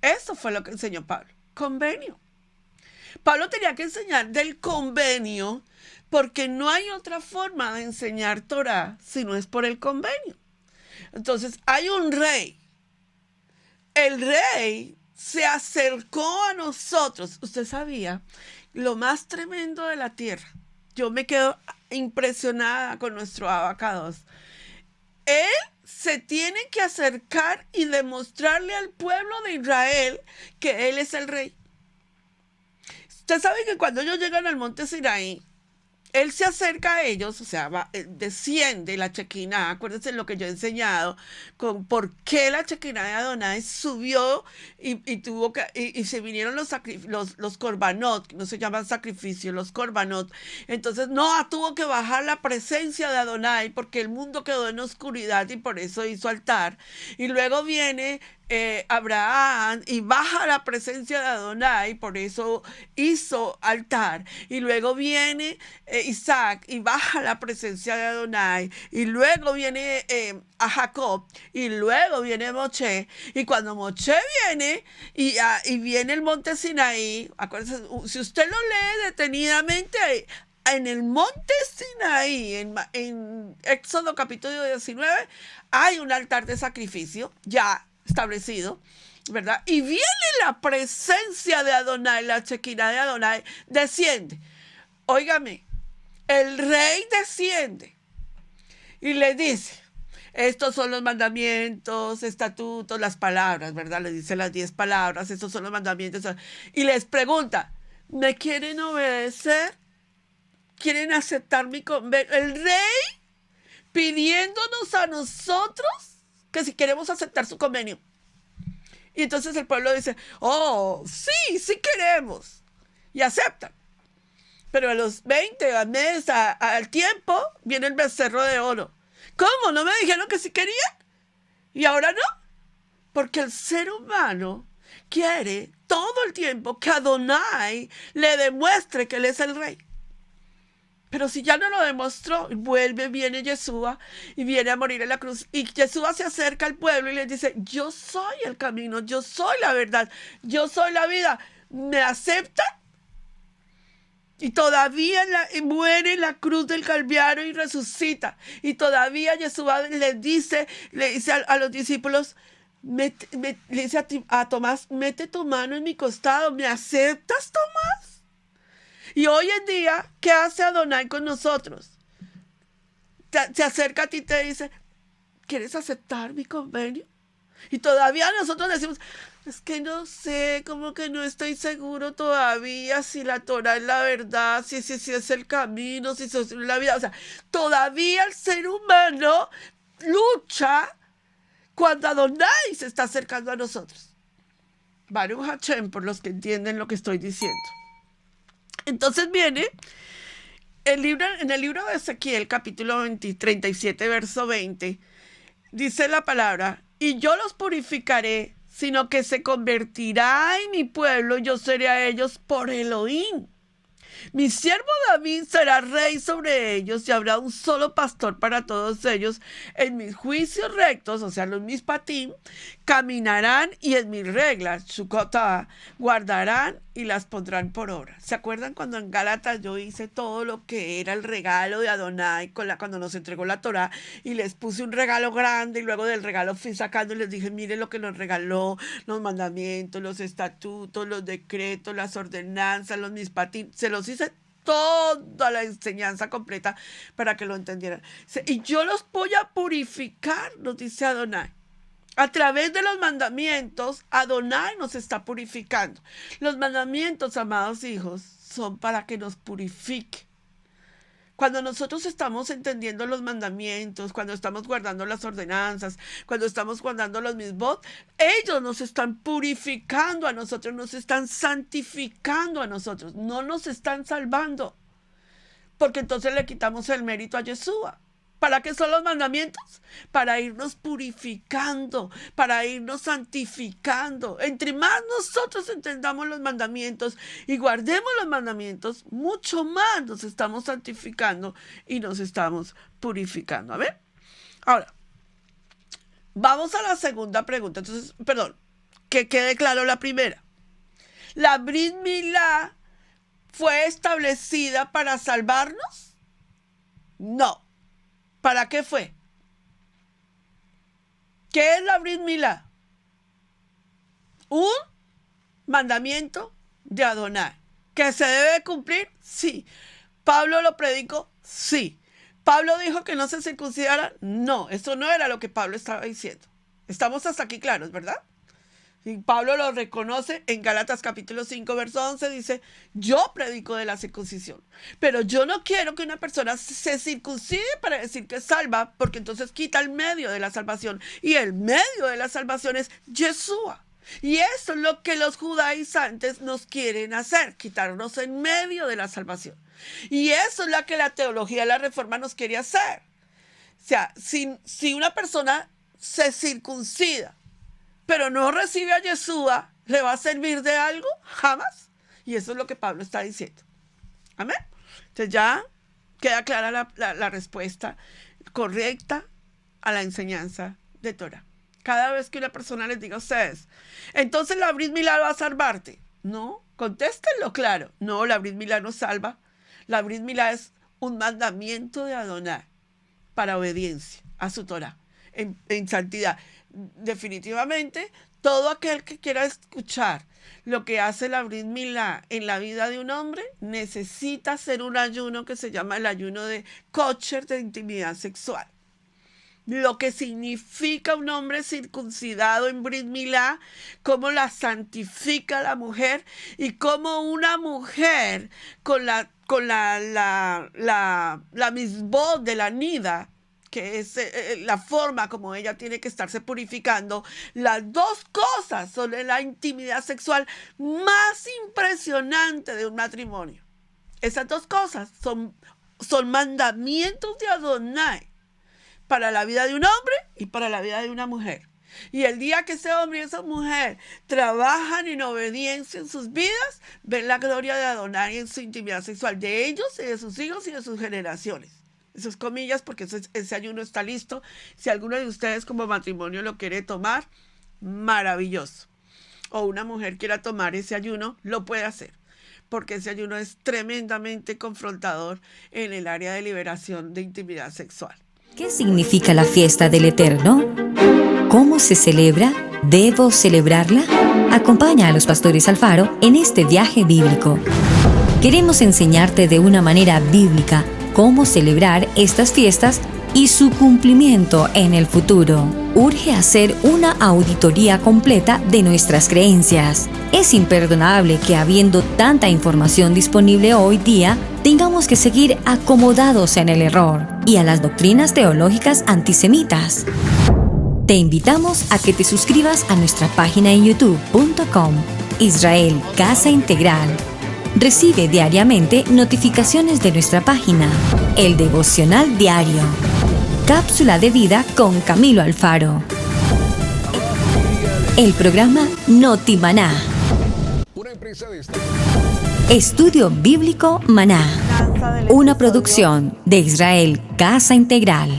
S1: Eso fue lo que enseñó Pablo, convenio. Pablo tenía que enseñar del convenio porque no hay otra forma de enseñar Torah si no es por el convenio. Entonces, hay un rey. El rey se acercó a nosotros. Usted sabía, lo más tremendo de la tierra. Yo me quedo impresionada con nuestro Abacados. Él se tiene que acercar y demostrarle al pueblo de Israel que él es el rey. Usted sabe que cuando ellos llegan al monte Sinaí, él se acerca a ellos, o sea, desciende la Chequina. Acuérdense lo que yo he enseñado, con por qué la Chequina de Adonai subió y se vinieron los korbanot, no se llaman sacrificios, los korbanot. Entonces Noah tuvo que bajar la presencia de Adonai porque el mundo quedó en oscuridad y por eso hizo altar. Y luego viene Abraham y baja la presencia de Adonai, por eso hizo altar. Y luego viene Isaac y baja la presencia de Adonai. Y luego viene a Jacob y luego viene Moshe. Y cuando Moshe viene y viene el monte Sinaí, acuérdense, si usted lo lee detenidamente, en el monte Sinaí, en Éxodo capítulo 19, hay un altar de sacrificio ya establecido, ¿verdad? Y viene la presencia de Adonai, la Chequina de Adonai, desciende. Óigame, el rey desciende y le dice, estos son los mandamientos, estatutos, las palabras, ¿verdad? Le dice las 10 palabras, estos son los mandamientos. Y les pregunta, ¿me quieren obedecer? ¿Quieren aceptar mi convenio? El rey pidiéndonos a nosotros que si queremos aceptar su convenio. Y entonces el pueblo dice, oh, sí queremos. Y aceptan. Pero a los 20, al mes, al tiempo, viene el becerro de oro. ¿Cómo? ¿No me dijeron que sí querían? ¿Y ahora no? Porque el ser humano quiere todo el tiempo que Adonai le demuestre que él es el rey. Pero si ya no lo demostró, viene Yeshua y viene a morir en la cruz. Y Yeshua se acerca al pueblo y les dice, yo soy el camino, yo soy la verdad, yo soy la vida. ¿Me aceptan? Y todavía muere en la cruz del Calvario y resucita. Y todavía Yeshua le dice a los discípulos, le dice a Tomás, mete tu mano en mi costado, ¿me aceptas, Tomás? Y hoy en día, ¿qué hace Adonai con nosotros? Se acerca a ti y te dice, ¿quieres aceptar mi convenio? Y todavía nosotros decimos, es que no sé, como que no estoy seguro todavía si la Torah es la verdad, si es el camino, si es la vida. O sea, todavía el ser humano lucha cuando Adonai se está acercando a nosotros. Baruch Hashem, por los que entienden lo que estoy diciendo. Entonces viene en el libro de Ezequiel, capítulo 37, verso 20, dice la palabra, y yo los purificaré, sino que se convertirá en mi pueblo, y yo seré a ellos por Elohim. Mi siervo David será rey sobre ellos, y habrá un solo pastor para todos ellos. En mis juicios rectos, o sea, los mispatim, caminarán, y en mis reglas, Shukotah, guardarán y las pondrán por obra. ¿Se acuerdan cuando en Gálatas yo hice todo lo que era el regalo de Adonai cuando nos entregó la Torah, y les puse un regalo grande, y luego del regalo fui sacando y les dije, miren lo que nos regaló, los mandamientos, los estatutos, los decretos, las ordenanzas, los mispatim? Se los hice toda la enseñanza completa para que lo entendieran. Y yo los voy a purificar, nos dice Adonai. A través de los mandamientos, Adonai nos está purificando. Los mandamientos, amados hijos, son para que nos purifique. Cuando nosotros estamos entendiendo los mandamientos, cuando estamos guardando las ordenanzas, cuando estamos guardando los misbot, ellos nos están purificando a nosotros, nos están santificando a nosotros, no nos están salvando. Porque entonces le quitamos el mérito a Yeshua. ¿Para qué son los mandamientos? Para irnos purificando, para irnos santificando. Entre más nosotros entendamos los mandamientos y guardemos los mandamientos, mucho más nos estamos santificando y nos estamos purificando. A ver, ahora, vamos a la segunda pregunta. Entonces, perdón, que quede claro la primera. ¿La Brit Milá fue establecida para salvarnos? No. ¿Para qué fue? ¿Qué es la Brit Milá? Un mandamiento de Adonai. ¿Que se debe cumplir? Sí. ¿Pablo lo predicó? Sí. ¿Pablo dijo que no se circuncidara? No, eso no era lo que Pablo estaba diciendo. Estamos hasta aquí claros, ¿verdad? Y Pablo lo reconoce en Gálatas capítulo 5, verso 11, dice, yo predico de la circuncisión, pero yo no quiero que una persona se circuncide para decir que es salva, porque entonces quita el medio de la salvación, y el medio de la salvación es Yeshua. Y eso es lo que los judaizantes nos quieren hacer, quitarnos en medio de la salvación. Y eso es lo que la teología de la Reforma nos quiere hacer. O sea, si una persona se circuncida, pero no recibe a Yeshua, ¿le va a servir de algo? Jamás. Y eso es lo que Pablo está diciendo. Amén. Entonces ya queda clara la respuesta correcta a la enseñanza de Torah. Cada vez que una persona les diga a ustedes, entonces la Brit Milá va a salvarte. No, contéstenlo claro. No, la Brit Milá no salva. La Brit Milá es un mandamiento de Adonai para obediencia a su Torah, en santidad. Definitivamente, todo aquel que quiera escuchar lo que hace la Brit Milá en la vida de un hombre necesita hacer un ayuno que se llama el ayuno de kosher, de intimidad sexual. Lo que significa un hombre circuncidado en Brit Milá, cómo la santifica la mujer y cómo una mujer con la misbod de la nida, que es la forma como ella tiene que estarse purificando. Las dos cosas son la intimidad sexual más impresionante de un matrimonio. Esas dos cosas son mandamientos de Adonai para la vida de un hombre y para la vida de una mujer. Y el día que ese hombre y esa mujer trabajan en obediencia en sus vidas, ven la gloria de Adonai en su intimidad sexual, de ellos y de sus hijos y de sus generaciones. Esas comillas, porque ese ayuno está listo. Si alguno de ustedes como matrimonio lo quiere tomar, maravilloso. O una mujer quiera tomar ese ayuno, lo puede hacer. porque ese ayuno es tremendamente confrontador en el área de liberación de intimidad sexual.
S2: ¿Qué significa la fiesta del Eterno? ¿Cómo se celebra? ¿Debo celebrarla? Acompaña a los pastores Alfaro en este viaje bíblico. Queremos enseñarte de una manera bíblica cómo celebrar estas fiestas y su cumplimiento en el futuro. Urge hacer una auditoría completa de nuestras creencias. Es imperdonable que, habiendo tanta información disponible hoy día, tengamos que seguir acomodados en el error y a las doctrinas teológicas antisemitas. Te invitamos a que te suscribas a nuestra página en youtube.com, Israel Casa Integral. Recibe diariamente notificaciones de nuestra página, el devocional diario, Cápsula de vida con Camilo Alfaro, el programa Noti Maná, Estudio Bíblico Maná, una producción de Israel Casa Integral.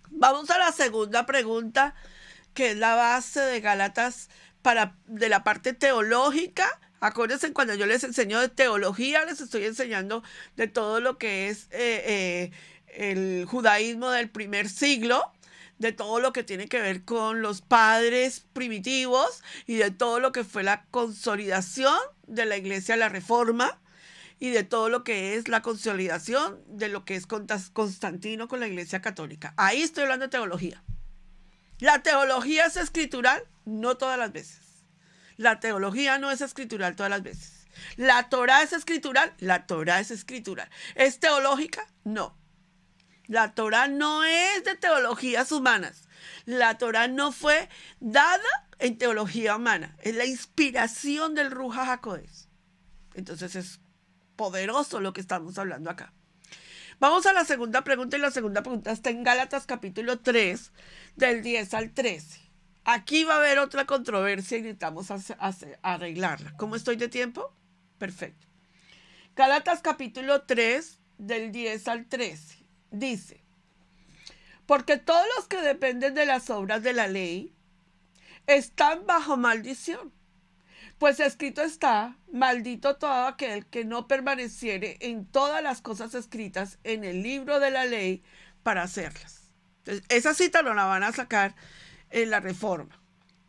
S1: Vamos a la segunda pregunta, que es la base de Gálatas de la parte teológica. Acuérdense, cuando yo les enseño de teología, les estoy enseñando de todo lo que es el judaísmo del primer siglo, de todo lo que tiene que ver con los padres primitivos y de todo lo que fue la consolidación de la Iglesia de la Reforma y de todo lo que es la consolidación de lo que es Constantino con la Iglesia Católica. Ahí estoy hablando de teología. ¿La teología es escritural? No todas las veces. La teología no es escritural todas las veces. ¿La Torá es escritural? La Torá es escritural. ¿Es teológica? No. La Torá no es de teologías humanas. La Torá no fue dada en teología humana. Es la inspiración del Ruach HaKodesh. Entonces es poderoso lo que estamos hablando acá. Vamos a la segunda pregunta, y la segunda pregunta está en Gálatas capítulo 3, del 10 al 13. Aquí va a haber otra controversia y necesitamos arreglarla. ¿Cómo estoy de tiempo? Perfecto. Gálatas capítulo 3, del 10 al 13. Dice: porque todos los que dependen de las obras de la ley están bajo maldición. Pues escrito está: maldito todo aquel que no permaneciere en todas las cosas escritas en el libro de la ley para hacerlas. Entonces, esa cita no la van a sacar en la Reforma.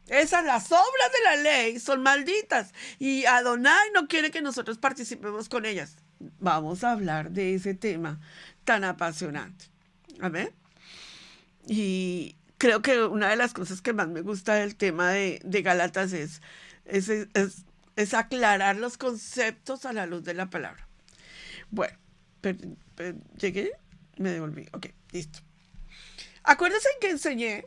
S1: Las obras de la ley son malditas y Adonai no quiere que nosotros participemos con ellas. Vamos a hablar de ese tema tan apasionante. Amén. Y creo que una de las cosas que más me gusta del tema de Gálatas es aclarar los conceptos a la luz de la palabra. Bueno, llegué, me devolví. Ok, listo. Acuérdense que enseñé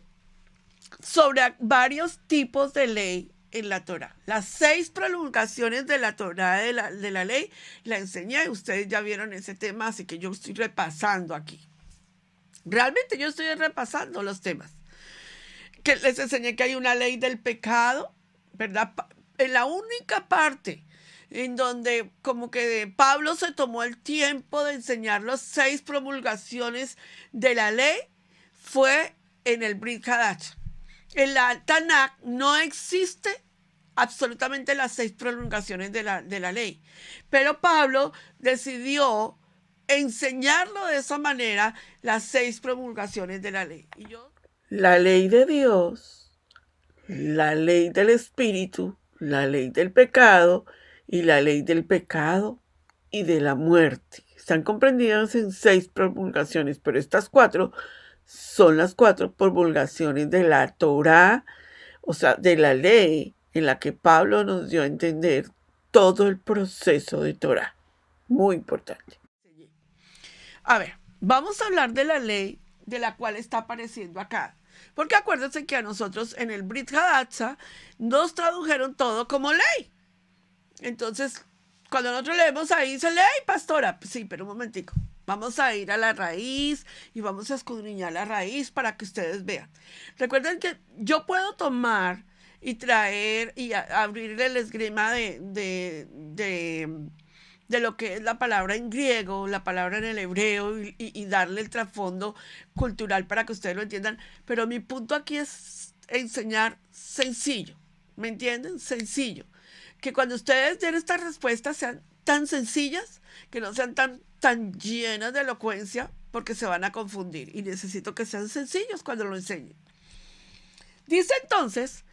S1: sobre varios tipos de ley en la Torá. Las 6 prolongaciones de la Torá de la ley la enseñé y ustedes ya vieron ese tema, así que yo estoy repasando aquí. Realmente yo estoy repasando los temas. Que les enseñé que hay una ley del pecado, ¿verdad? En la única parte en donde como que Pablo se tomó el tiempo de enseñar las 6 promulgaciones de la ley fue en el Brit Hadasha. En la Tanakh no existe absolutamente las 6 prolongaciones de la ley, pero Pablo decidió enseñarlo de esa manera, las 6 promulgaciones de la ley. La ley de Dios, la ley del Espíritu, la ley del pecado y la ley del pecado y de la muerte. Están comprendidas en 6 promulgaciones, pero estas 4 son las 4 promulgaciones de la Torá, o sea, de la ley en la que Pablo nos dio a entender todo el proceso de Torá. Muy importante. A ver, vamos a hablar de la ley de la cual está apareciendo acá. Porque acuérdense que a nosotros en el Brit Hadasha nos tradujeron todo como ley. Entonces, cuando nosotros leemos ahí, dice ley, pastora. Sí, pero un momentico. Vamos a ir a la raíz y vamos a escudriñar la raíz para que ustedes vean. Recuerden que yo puedo tomar y traer y abrir el esgrima de de lo que es la palabra en griego, la palabra en el hebreo y darle el trasfondo cultural para que ustedes lo entiendan. Pero mi punto aquí es enseñar sencillo, ¿me entienden? Sencillo. Que cuando ustedes den estas respuestas sean tan sencillas, que no sean tan llenas de elocuencia, porque se van a confundir. Y necesito que sean sencillos cuando lo enseñen. Dice entonces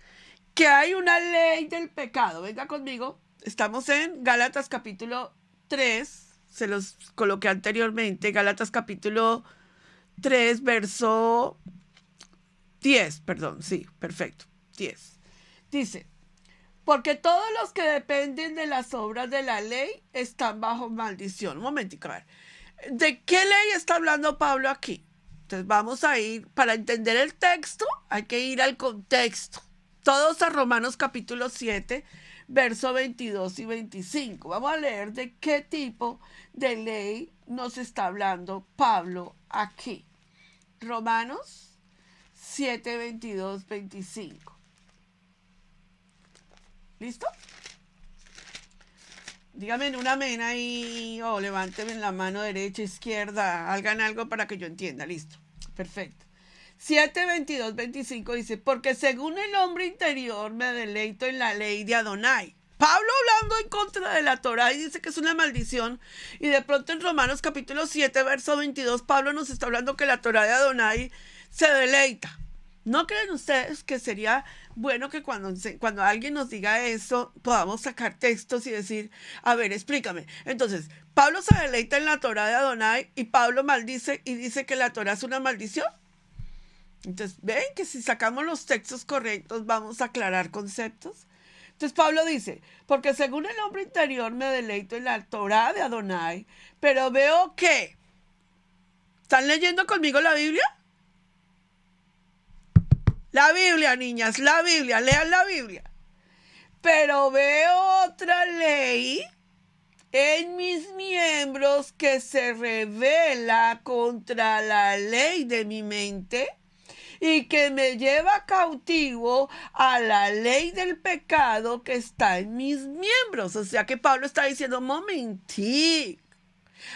S1: que hay una ley del pecado. Venga conmigo. Estamos en Gálatas capítulo 3. Se los coloqué anteriormente. Gálatas capítulo 3, verso 10. Perdón, sí, perfecto. 10. Dice, porque todos los que dependen de las obras de la ley están bajo maldición. Un momentico, a ver. ¿De qué ley está hablando Pablo aquí? Entonces vamos a ir, para entender el texto, hay que ir al contexto. Todos a Romanos capítulo 7, verso 22 y 25. Vamos a leer de qué tipo de ley nos está hablando Pablo aquí. Romanos 7, 22, 25. ¿Listo? Dígame en un amén ahí, o levánteme en la mano derecha, izquierda, hagan algo para que yo entienda. Listo, perfecto. 7, 22, 25 dice, porque según el hombre interior me deleito en la ley de Adonai. Pablo hablando en contra de la Torá y dice que es una maldición. Y de pronto en Romanos capítulo 7, verso 22, Pablo nos está hablando que la Torá de Adonai se deleita. ¿No creen ustedes que sería bueno que cuando alguien nos diga eso, podamos sacar textos y decir, a ver, explícame? Entonces, Pablo se deleita en la Torá de Adonai y Pablo maldice y dice que la Torá es una maldición. Entonces, ven que si sacamos los textos correctos vamos a aclarar conceptos. Entonces Pablo dice, porque según el hombre interior me deleito en la Torá de Adonai, pero veo que... ¿Están leyendo conmigo la Biblia? La Biblia, niñas, la Biblia, lean la Biblia. Pero veo otra ley en mis miembros que se revela contra la ley de mi mente y que me lleva cautivo a la ley del pecado que está en mis miembros. O sea que Pablo está diciendo, momentí.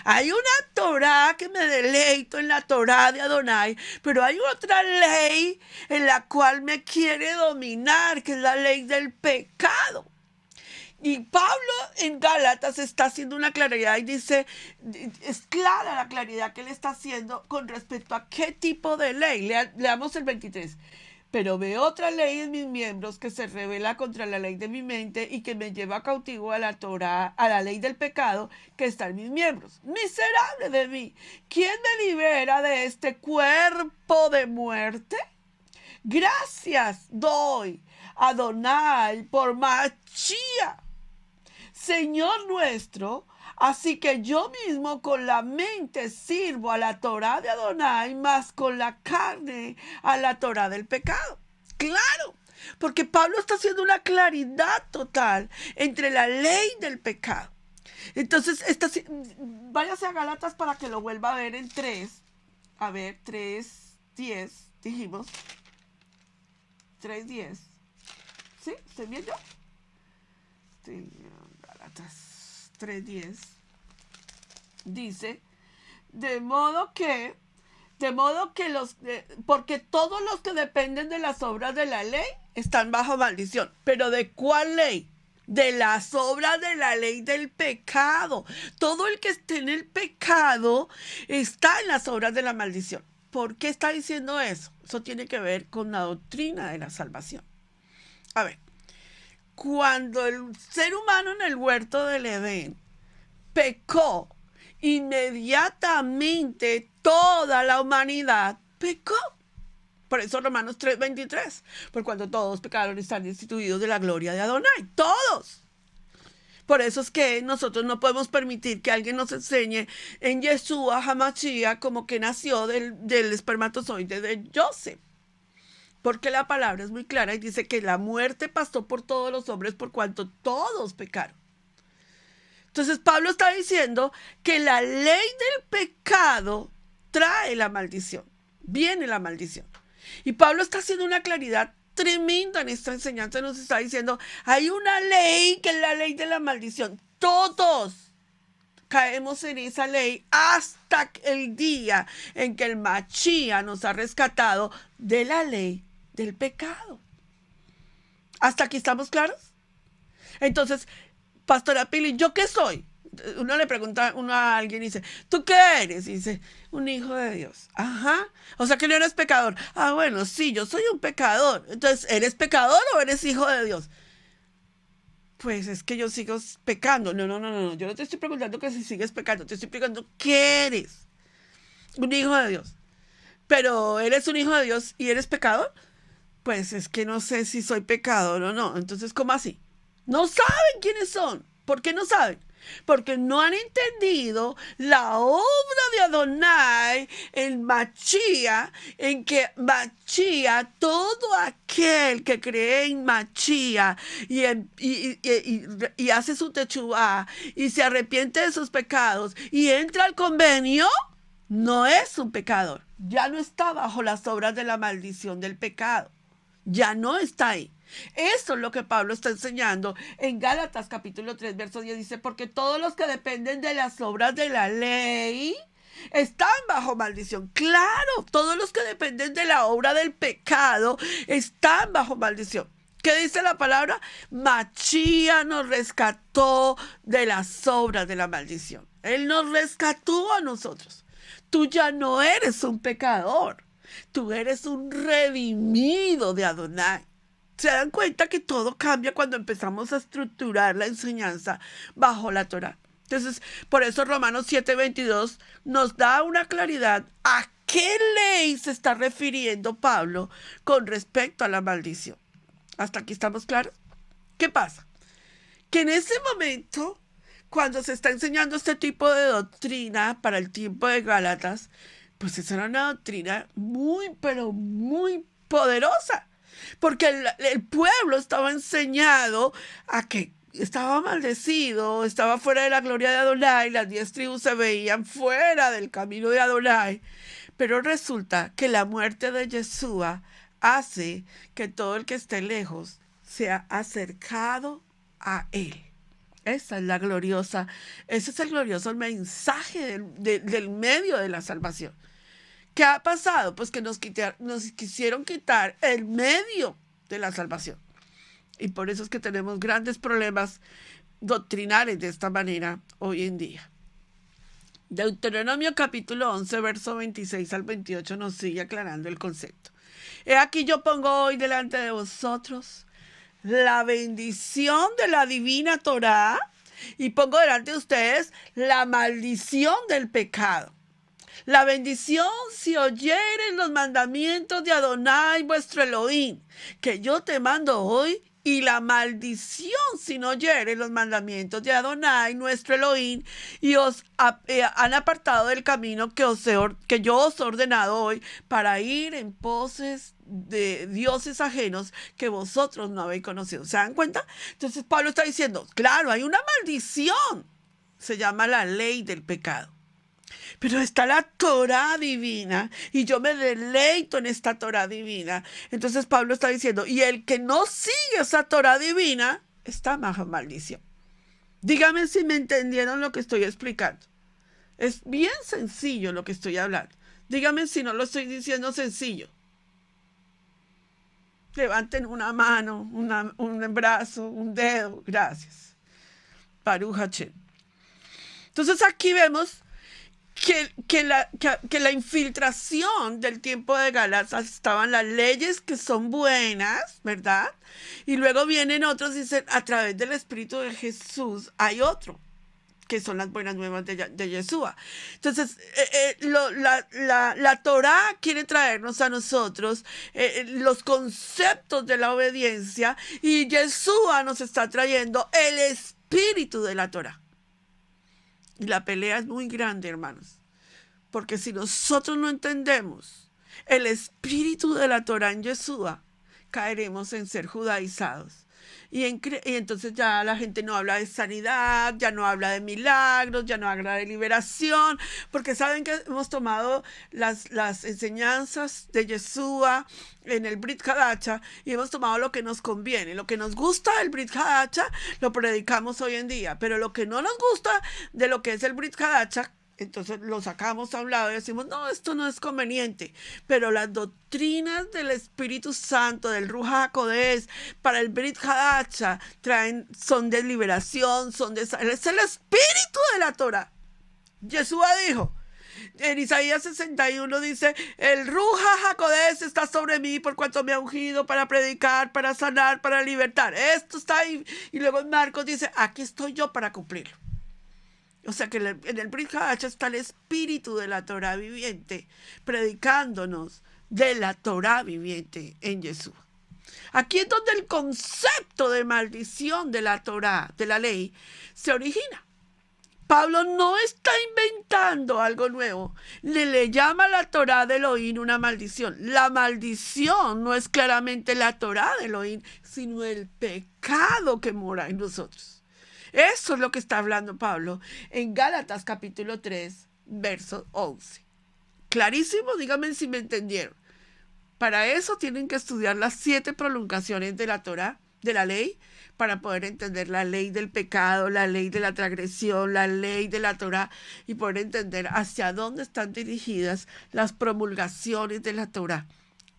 S1: Hay una Torá que me deleito en la Torá de Adonai, pero hay otra ley en la cual me quiere dominar, que es la ley del pecado. Y Pablo en Gálatas está haciendo una claridad y dice, es clara la claridad que él está haciendo con respecto a qué tipo de ley. Leamos el 23. Pero veo otra ley en mis miembros que se revela contra la ley de mi mente y que me lleva cautivo a la Torá, a la ley del pecado que está en mis miembros. Miserable de mí, ¿quién me libera de este cuerpo de muerte? Gracias doy a Adonai por Mashiach, Señor nuestro. Así que yo mismo con la mente sirvo a la Torá de Adonai, más con la carne a la Torá del pecado. Claro, porque Pablo está haciendo una claridad total entre la ley del pecado. Entonces, váyase a Gálatas para que lo vuelva a ver en 3. A ver, 3:10, dijimos. 3:10. ¿Sí? ¿Estoy viendo? Sí, Gálatas 3:10 dice, de modo que porque todos los que dependen de las obras de la ley están bajo maldición. ¿Pero de cuál ley? De las obras de la ley del pecado. Todo el que esté en el pecado está en las obras de la maldición. ¿Por qué está diciendo eso? Eso tiene que ver con la doctrina de la salvación. A ver, cuando el ser humano en el huerto del Edén pecó, inmediatamente toda la humanidad pecó. Por eso Romanos 3:23, por cuando todos pecaron están destituidos de la gloria de Adonai, todos. Por eso es que nosotros no podemos permitir que alguien nos enseñe en Yeshua HaMashiach como que nació del espermatozoide de Joseph. Porque la palabra es muy clara y dice que la muerte pasó por todos los hombres por cuanto todos pecaron. Entonces Pablo está diciendo que la ley del pecado trae la maldición, viene la maldición. Y Pablo está haciendo una claridad tremenda en esta enseñanza, nos está diciendo, hay una ley que es la ley de la maldición. Todos caemos en esa ley hasta el día en que el Mashiach nos ha rescatado de la ley del pecado. ¿Hasta aquí estamos claros? Entonces, Pastora Pili, ¿yo qué soy? Uno le pregunta a alguien y dice, ¿tú qué eres? Y dice, un hijo de Dios. Ajá. O sea que no eres pecador. Ah, bueno, sí, yo soy un pecador. Entonces, ¿eres pecador o eres hijo de Dios? Pues es que yo sigo pecando. No. Yo no te estoy preguntando que si sigues pecando. Te estoy preguntando ¿qué eres? Un hijo de Dios. Pero ¿eres un hijo de Dios y eres pecador? Pues es que no sé si soy pecador o no. Entonces, ¿cómo así? No saben quiénes son. ¿Por qué no saben? Porque no han entendido la obra de Adonai, el Mashiach, en que Mashiach, todo aquel que cree en Mashiach y hace su techubá y se arrepiente de sus pecados y entra al convenio, no es un pecador. Ya no está bajo las obras de la maldición del pecado. Ya no está ahí. Eso es lo que Pablo está enseñando en Gálatas capítulo 3, verso 10. Dice, porque todos los que dependen de las obras de la ley están bajo maldición. Claro, todos los que dependen de la obra del pecado están bajo maldición. ¿Qué dice la palabra? Mashiach nos rescató de las obras de la maldición. Él nos rescató a nosotros. Tú ya no eres un pecador. Tú eres un redimido de Adonai. ¿Se dan cuenta que todo cambia cuando empezamos a estructurar la enseñanza bajo la Torá? Entonces, por eso Romanos 7:22 nos da una claridad a qué ley se está refiriendo Pablo con respecto a la maldición. ¿Hasta aquí estamos claros? ¿Qué pasa? Que en ese momento, cuando se está enseñando este tipo de doctrina para el tiempo de Gálatas, pues esa era una doctrina muy, pero muy poderosa. Porque el pueblo estaba enseñado a que estaba maldecido, estaba fuera de la gloria de Adonai, las 10 tribus se veían fuera del camino de Adonai. Pero resulta que la muerte de Yeshua hace que todo el que esté lejos sea acercado a él. Ese es el glorioso mensaje del medio de la salvación. ¿Qué ha pasado? Pues que nos quisieron quitar el medio de la salvación. Y por eso es que tenemos grandes problemas doctrinales de esta manera hoy en día. Deuteronomio capítulo 11, verso 26 al 28 nos sigue aclarando el concepto. He aquí yo pongo hoy delante de vosotros la bendición de la divina Torá y pongo delante de ustedes la maldición del pecado. La bendición si oyeren los mandamientos de Adonai vuestro Elohim, que yo te mando hoy, y la maldición si no oyeres los mandamientos de Adonai nuestro Elohim, y os han apartado del camino que yo os he ordenado hoy, para ir en poses de dioses ajenos que vosotros no habéis conocido. ¿Se dan cuenta? Entonces Pablo está diciendo, claro, hay una maldición, se llama la ley del pecado. Pero está la Torá divina y yo me deleito en esta Torá divina. Entonces Pablo está diciendo, y el que no sigue esa Torá divina está bajo maldición. Dígame si me entendieron lo que estoy explicando. Es bien sencillo lo que estoy hablando. Dígame si no lo estoy diciendo sencillo. Levanten una mano, un brazo, un dedo. Gracias. Baruch Hashem. Entonces aquí vemos que la infiltración del tiempo de Gálatas estaban las leyes que son buenas, ¿verdad? Y luego vienen otros y dicen, a través del Espíritu de Jesús hay otro, que son las buenas nuevas de Yeshua. Entonces, la Torá quiere traernos a nosotros los conceptos de la obediencia y Yeshua nos está trayendo el Espíritu de la Torá. Y la pelea es muy grande, hermanos, porque si nosotros no entendemos el espíritu de la Torá en Yeshua, caeremos en ser judaizados, Y entonces ya la gente no habla de sanidad, ya no habla de milagros, ya no habla de liberación, porque saben que hemos tomado las enseñanzas de Yeshua en el Brit Hadacha y hemos tomado lo que nos conviene. Lo que nos gusta del Brit Hadacha lo predicamos hoy en día, pero lo que no nos gusta de lo que es el Brit Hadacha, entonces lo sacamos a un lado y decimos, no, esto no es conveniente. Pero las doctrinas del Espíritu Santo, del Ruach HaKodesh, para el Brit Hadacha, son de liberación, es el espíritu de la Torah. Yeshua dijo, en Isaías 61 dice, el Ruach HaKodesh está sobre mí por cuanto me ha ungido para predicar, para sanar, para libertar. Esto está ahí. Y luego en Marcos dice, aquí estoy yo para cumplirlo. O sea que en el Brit Hadacha está el espíritu de la Torah viviente, predicándonos de la Torah viviente en Yeshua. Aquí es donde el concepto de maldición de la Torah, de la ley, se origina. Pablo no está inventando algo nuevo. Le llama a la Torah de Elohim una maldición. La maldición no es claramente la Torah de Elohim, sino el pecado que mora en nosotros. Eso es lo que está hablando Pablo en Gálatas capítulo 3, verso 11. Clarísimo, díganme si me entendieron. Para eso tienen que estudiar las 7 prolongaciones de la Torah, de la ley, para poder entender la ley del pecado, la ley de la transgresión, la ley de la Torah y poder entender hacia dónde están dirigidas las promulgaciones de la Torah.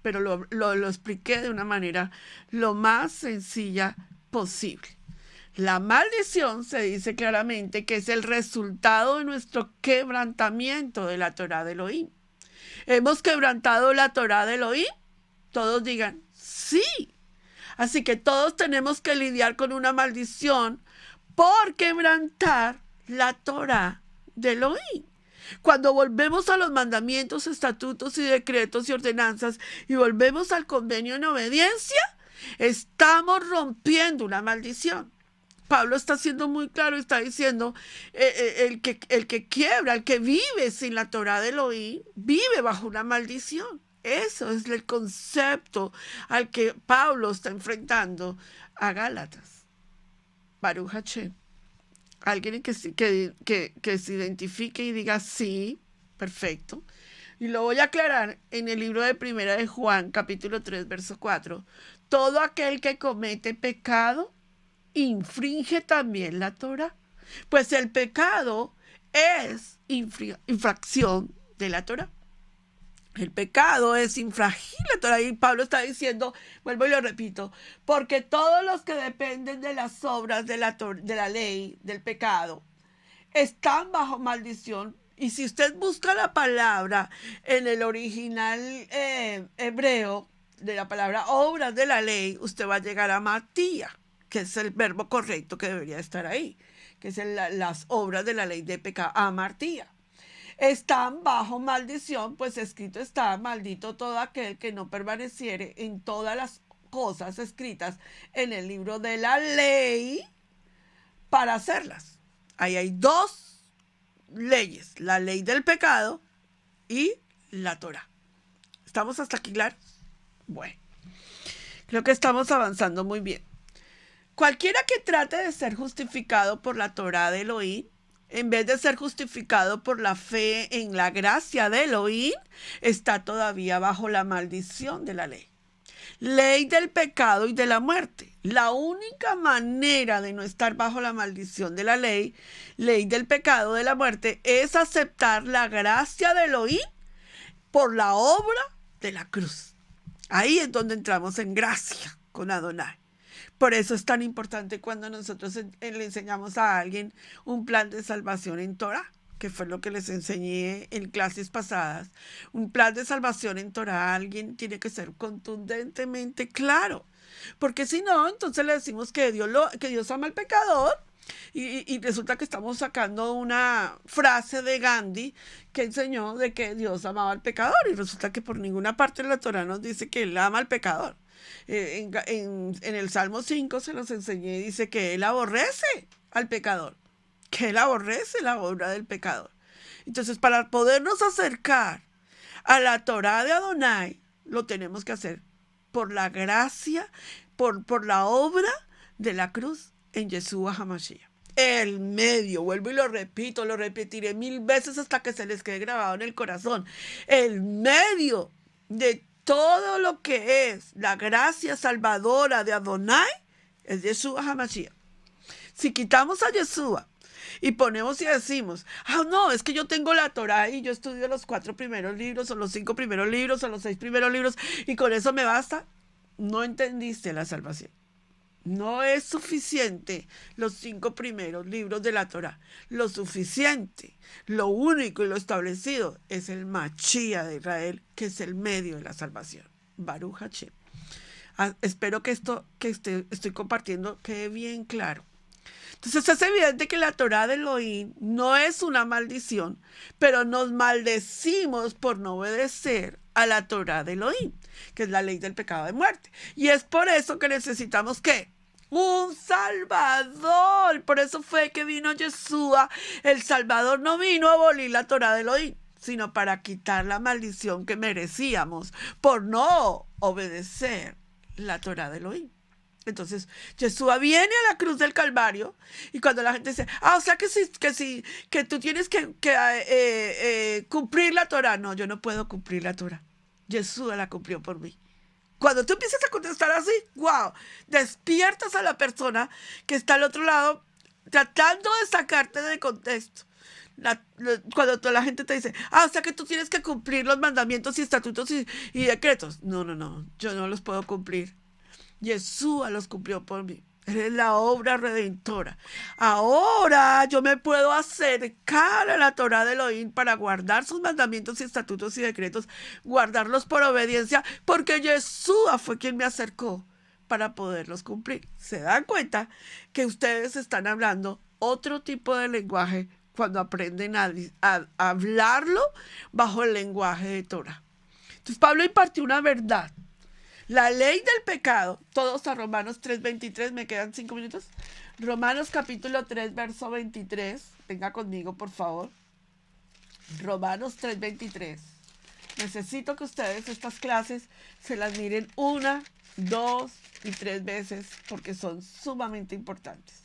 S1: Pero lo expliqué de una manera lo más sencilla posible. La maldición se dice claramente que es el resultado de nuestro quebrantamiento de la Torah de Elohim. ¿Hemos quebrantado la Torah de Elohim? Todos digan, sí. Así que todos tenemos que lidiar con una maldición por quebrantar la Torah de Elohim. Cuando volvemos a los mandamientos, estatutos y decretos y ordenanzas y volvemos al convenio en obediencia, estamos rompiendo una maldición. Pablo está siendo muy claro, está diciendo, el que quiebra, el que vive sin la Torah de Elohim, vive bajo una maldición. Eso es el concepto al que Pablo está enfrentando a Gálatas. Baruch Hashem. Alguien que se identifique y diga sí, perfecto. Y lo voy a aclarar en el libro de Primera de Juan, capítulo 3, verso 4. Todo aquel que comete pecado infringe también la Torah, pues el pecado es infracción de la Torah. El pecado es infragir la Torah. Y Pablo está diciendo, vuelvo y lo repito, porque todos los que dependen de las obras de la ley, del pecado, están bajo maldición. Y si usted busca la palabra en el original hebreo de la palabra obras de la ley, usted va a llegar a Matía, que es el verbo correcto que debería estar ahí, que es las obras de la ley de pecado, amartía. Están bajo maldición, pues escrito está, maldito todo aquel que no permaneciere en todas las cosas escritas en el libro de la ley para hacerlas. Ahí hay 2 leyes, la ley del pecado y la Torah. ¿Estamos hasta aquí claros? Bueno, creo que estamos avanzando muy bien. Cualquiera que trate de ser justificado por la Torah de Elohim, en vez de ser justificado por la fe en la gracia de Elohim, está todavía bajo la maldición de la ley. Ley del pecado y de la muerte. La única manera de no estar bajo la maldición de la ley del pecado, de la muerte, es aceptar la gracia de Elohim por la obra de la cruz. Ahí es donde entramos en gracia con Adonai. Por eso es tan importante cuando nosotros le enseñamos a alguien un plan de salvación en Torah, que fue lo que les enseñé en clases pasadas. Un plan de salvación en Torah, alguien tiene que ser contundentemente claro. Porque si no, entonces le decimos que Dios ama al pecador y resulta que estamos sacando una frase de Gandhi que enseñó de que Dios amaba al pecador y resulta que por ninguna parte de la Torah nos dice que Él ama al pecador. En el Salmo 5 se los enseñé y dice que Él aborrece al pecador, que Él aborrece la obra del pecador. Entonces, para podernos acercar a la Torah de Adonai, lo tenemos que hacer por la gracia, por la obra de la cruz en Yeshua HaMashiach. El medio, vuelvo y lo repito, lo repetiré 1000 veces hasta que se les quede grabado en el corazón. El medio de todo lo que es la gracia salvadora de Adonai es Yeshua HaMashiach. Si quitamos a Yeshua y ponemos y decimos, no, es que yo tengo la Torá y yo estudio los 4 primeros libros o los 5 primeros libros o los 6 primeros libros y con eso me basta, no entendiste la salvación. No es suficiente los 5 primeros libros de la Torá. Lo suficiente, lo único y lo establecido es el Mashiach de Israel, que es el medio de la salvación. Baruch Hashem. Espero que esto que estoy compartiendo quede bien claro. Entonces es evidente que la Torá de Elohim no es una maldición, pero nos maldecimos por no obedecer a la Torá de Elohim, que es la ley del pecado de muerte. Y es por eso que necesitamos, ¿qué? Un Salvador. Por eso fue que vino Yeshua. El Salvador no vino a abolir la Torá de Elohim, sino para quitar la maldición que merecíamos por no obedecer la Torá de Elohim. Entonces, Yeshua viene a la cruz del Calvario y cuando la gente dice, o sea que tú tienes que cumplir la Torá. No, yo no puedo cumplir la Torá. Yeshua la cumplió por mí. Cuando tú empiezas a contestar así, wow, despiertas a la persona que está al otro lado tratando de sacarte de contexto. Cuando toda la gente te dice, o sea que tú tienes que cumplir los mandamientos y estatutos y decretos. No, yo no los puedo cumplir. Yeshua los cumplió por mí. Es la obra redentora. Ahora yo me puedo acercar a la Torá de Elohim para guardar sus mandamientos y estatutos y decretos, guardarlos por obediencia, porque Yeshua fue quien me acercó para poderlos cumplir. ¿Se dan cuenta que ustedes están hablando otro tipo de lenguaje cuando aprenden a hablarlo bajo el lenguaje de Torá? Entonces Pablo impartió una verdad. La ley del pecado, todos a Romanos 3:23, ¿me quedan 5 minutos? Romanos capítulo 3, verso 23, venga conmigo por favor. Romanos 3:23. Necesito que ustedes estas clases se las miren 1, 2 y 3 veces porque son sumamente importantes.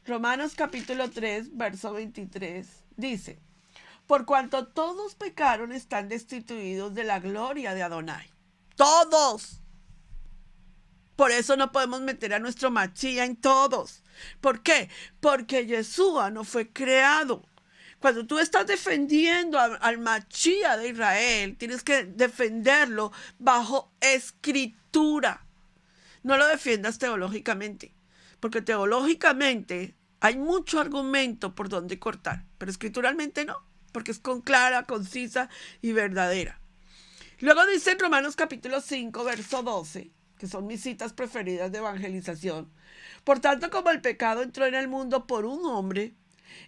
S1: Romanos capítulo 3, verso 23, dice, por cuanto todos pecaron están destituidos de la gloria de Adonai. ¡Todos! Por eso no podemos meter a nuestro Mashiach en todos. ¿Por qué? Porque Yeshua no fue creado. Cuando tú estás defendiendo al Mashiach de Israel, tienes que defenderlo bajo escritura. No lo defiendas teológicamente, porque teológicamente hay mucho argumento por donde cortar, pero escrituralmente no, porque es clara, concisa y verdadera. Luego dice en Romanos capítulo 5, verso 12, que son mis citas preferidas de evangelización. Por tanto, como el pecado entró en el mundo por un hombre,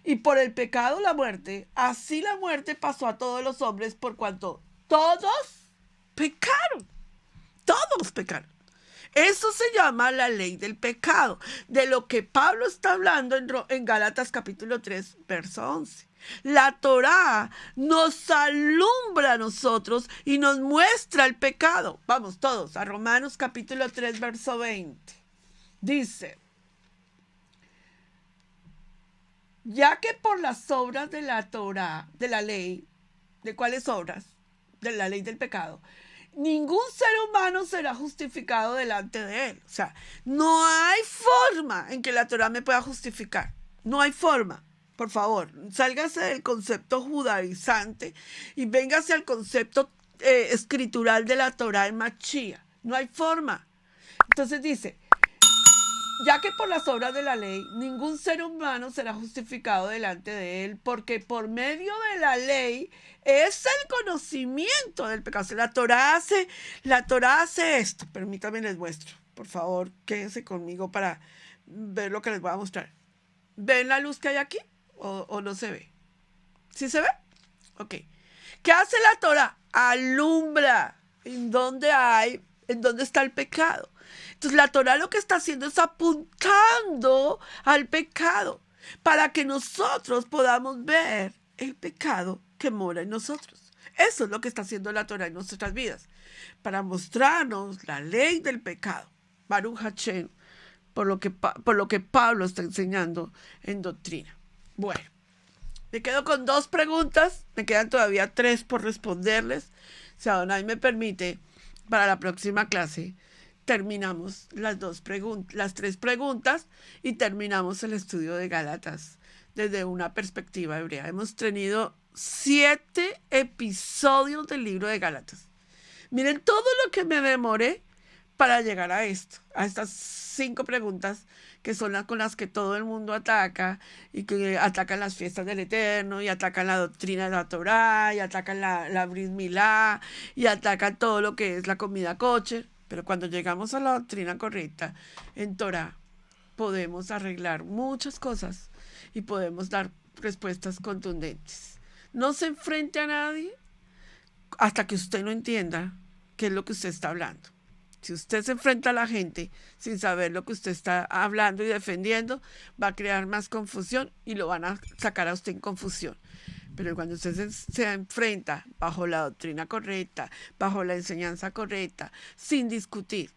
S1: y por el pecado la muerte, así la muerte pasó a todos los hombres por cuanto todos pecaron. Todos pecaron. Eso se llama la ley del pecado, de lo que Pablo está hablando en Gálatas capítulo 3, verso 11. La Torá nos alumbra a nosotros y nos muestra el pecado. Vamos todos a Romanos capítulo 3, verso 20. Dice, ya que por las obras de la Torá, de la ley, ¿de cuáles obras? De la ley del pecado, ningún ser humano será justificado delante de él. O sea, no hay forma en que la Torá me pueda justificar. No hay forma. Por favor, sálgase del concepto judaizante y véngase al concepto escritural de la Torá en Mashiach. No hay forma. Entonces dice, ya que por las obras de la ley, ningún ser humano será justificado delante de él, porque por medio de la ley es el conocimiento del pecado. La Torá hace esto. Permítanme les muestro. Por favor, quédense conmigo para ver lo que les voy a mostrar. ¿Ven la luz que hay aquí? ¿O no se ve? ¿Sí se ve? Ok. ¿Qué hace la Torá? Alumbra en dónde está el pecado. Entonces la Torá lo que está haciendo es apuntando al pecado para que nosotros podamos ver el pecado que mora en nosotros. Eso es lo que está haciendo la Torá en nuestras vidas, para mostrarnos la ley del pecado. Baruch Hashem, por lo que Pablo está enseñando en doctrina. Bueno, me quedo con 2 preguntas, me quedan todavía 3 por responderles. Si Adonai me permite, para la próxima clase terminamos las 3 preguntas y terminamos el estudio de Gálatas desde una perspectiva hebrea. Hemos tenido 7 episodios del libro de Gálatas. Miren todo lo que me demoré para llegar a esto, a estas 5 preguntas que son las con las que todo el mundo ataca y que atacan las fiestas del Eterno y atacan la doctrina de la Torá y atacan la Brit Milá y atacan todo lo que es la comida kosher. Pero cuando llegamos a la doctrina correcta en Torá, podemos arreglar muchas cosas y podemos dar respuestas contundentes. No se enfrente a nadie hasta que usted no entienda qué es lo que usted está hablando. Si usted se enfrenta a la gente sin saber lo que usted está hablando y defendiendo, va a crear más confusión y lo van a sacar a usted en confusión. Pero cuando usted se enfrenta bajo la doctrina correcta, bajo la enseñanza correcta, sin discutir,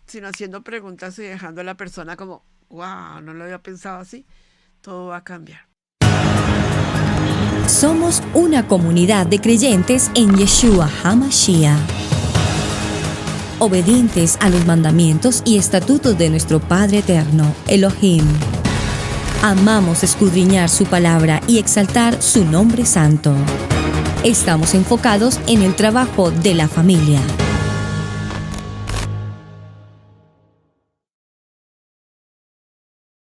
S1: sino haciendo preguntas y dejando a la persona como, wow, no lo había pensado así, todo va a cambiar.
S2: Somos una comunidad de creyentes en Yeshua HaMashiach, obedientes a los mandamientos y estatutos de nuestro Padre Eterno, Elohim. Amamos escudriñar su palabra y exaltar su nombre santo. Estamos enfocados en el trabajo de la familia.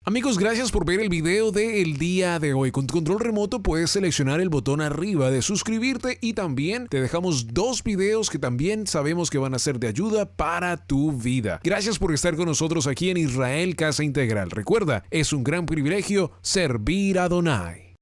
S4: Amigos, gracias por ver el video del día de hoy. Con tu control remoto puedes seleccionar el botón arriba de suscribirte y también te dejamos 2 videos que también sabemos que van a ser de ayuda para tu vida. Gracias por estar con nosotros aquí en Israel Casa Integral. Recuerda, es un gran privilegio servir a Adonai.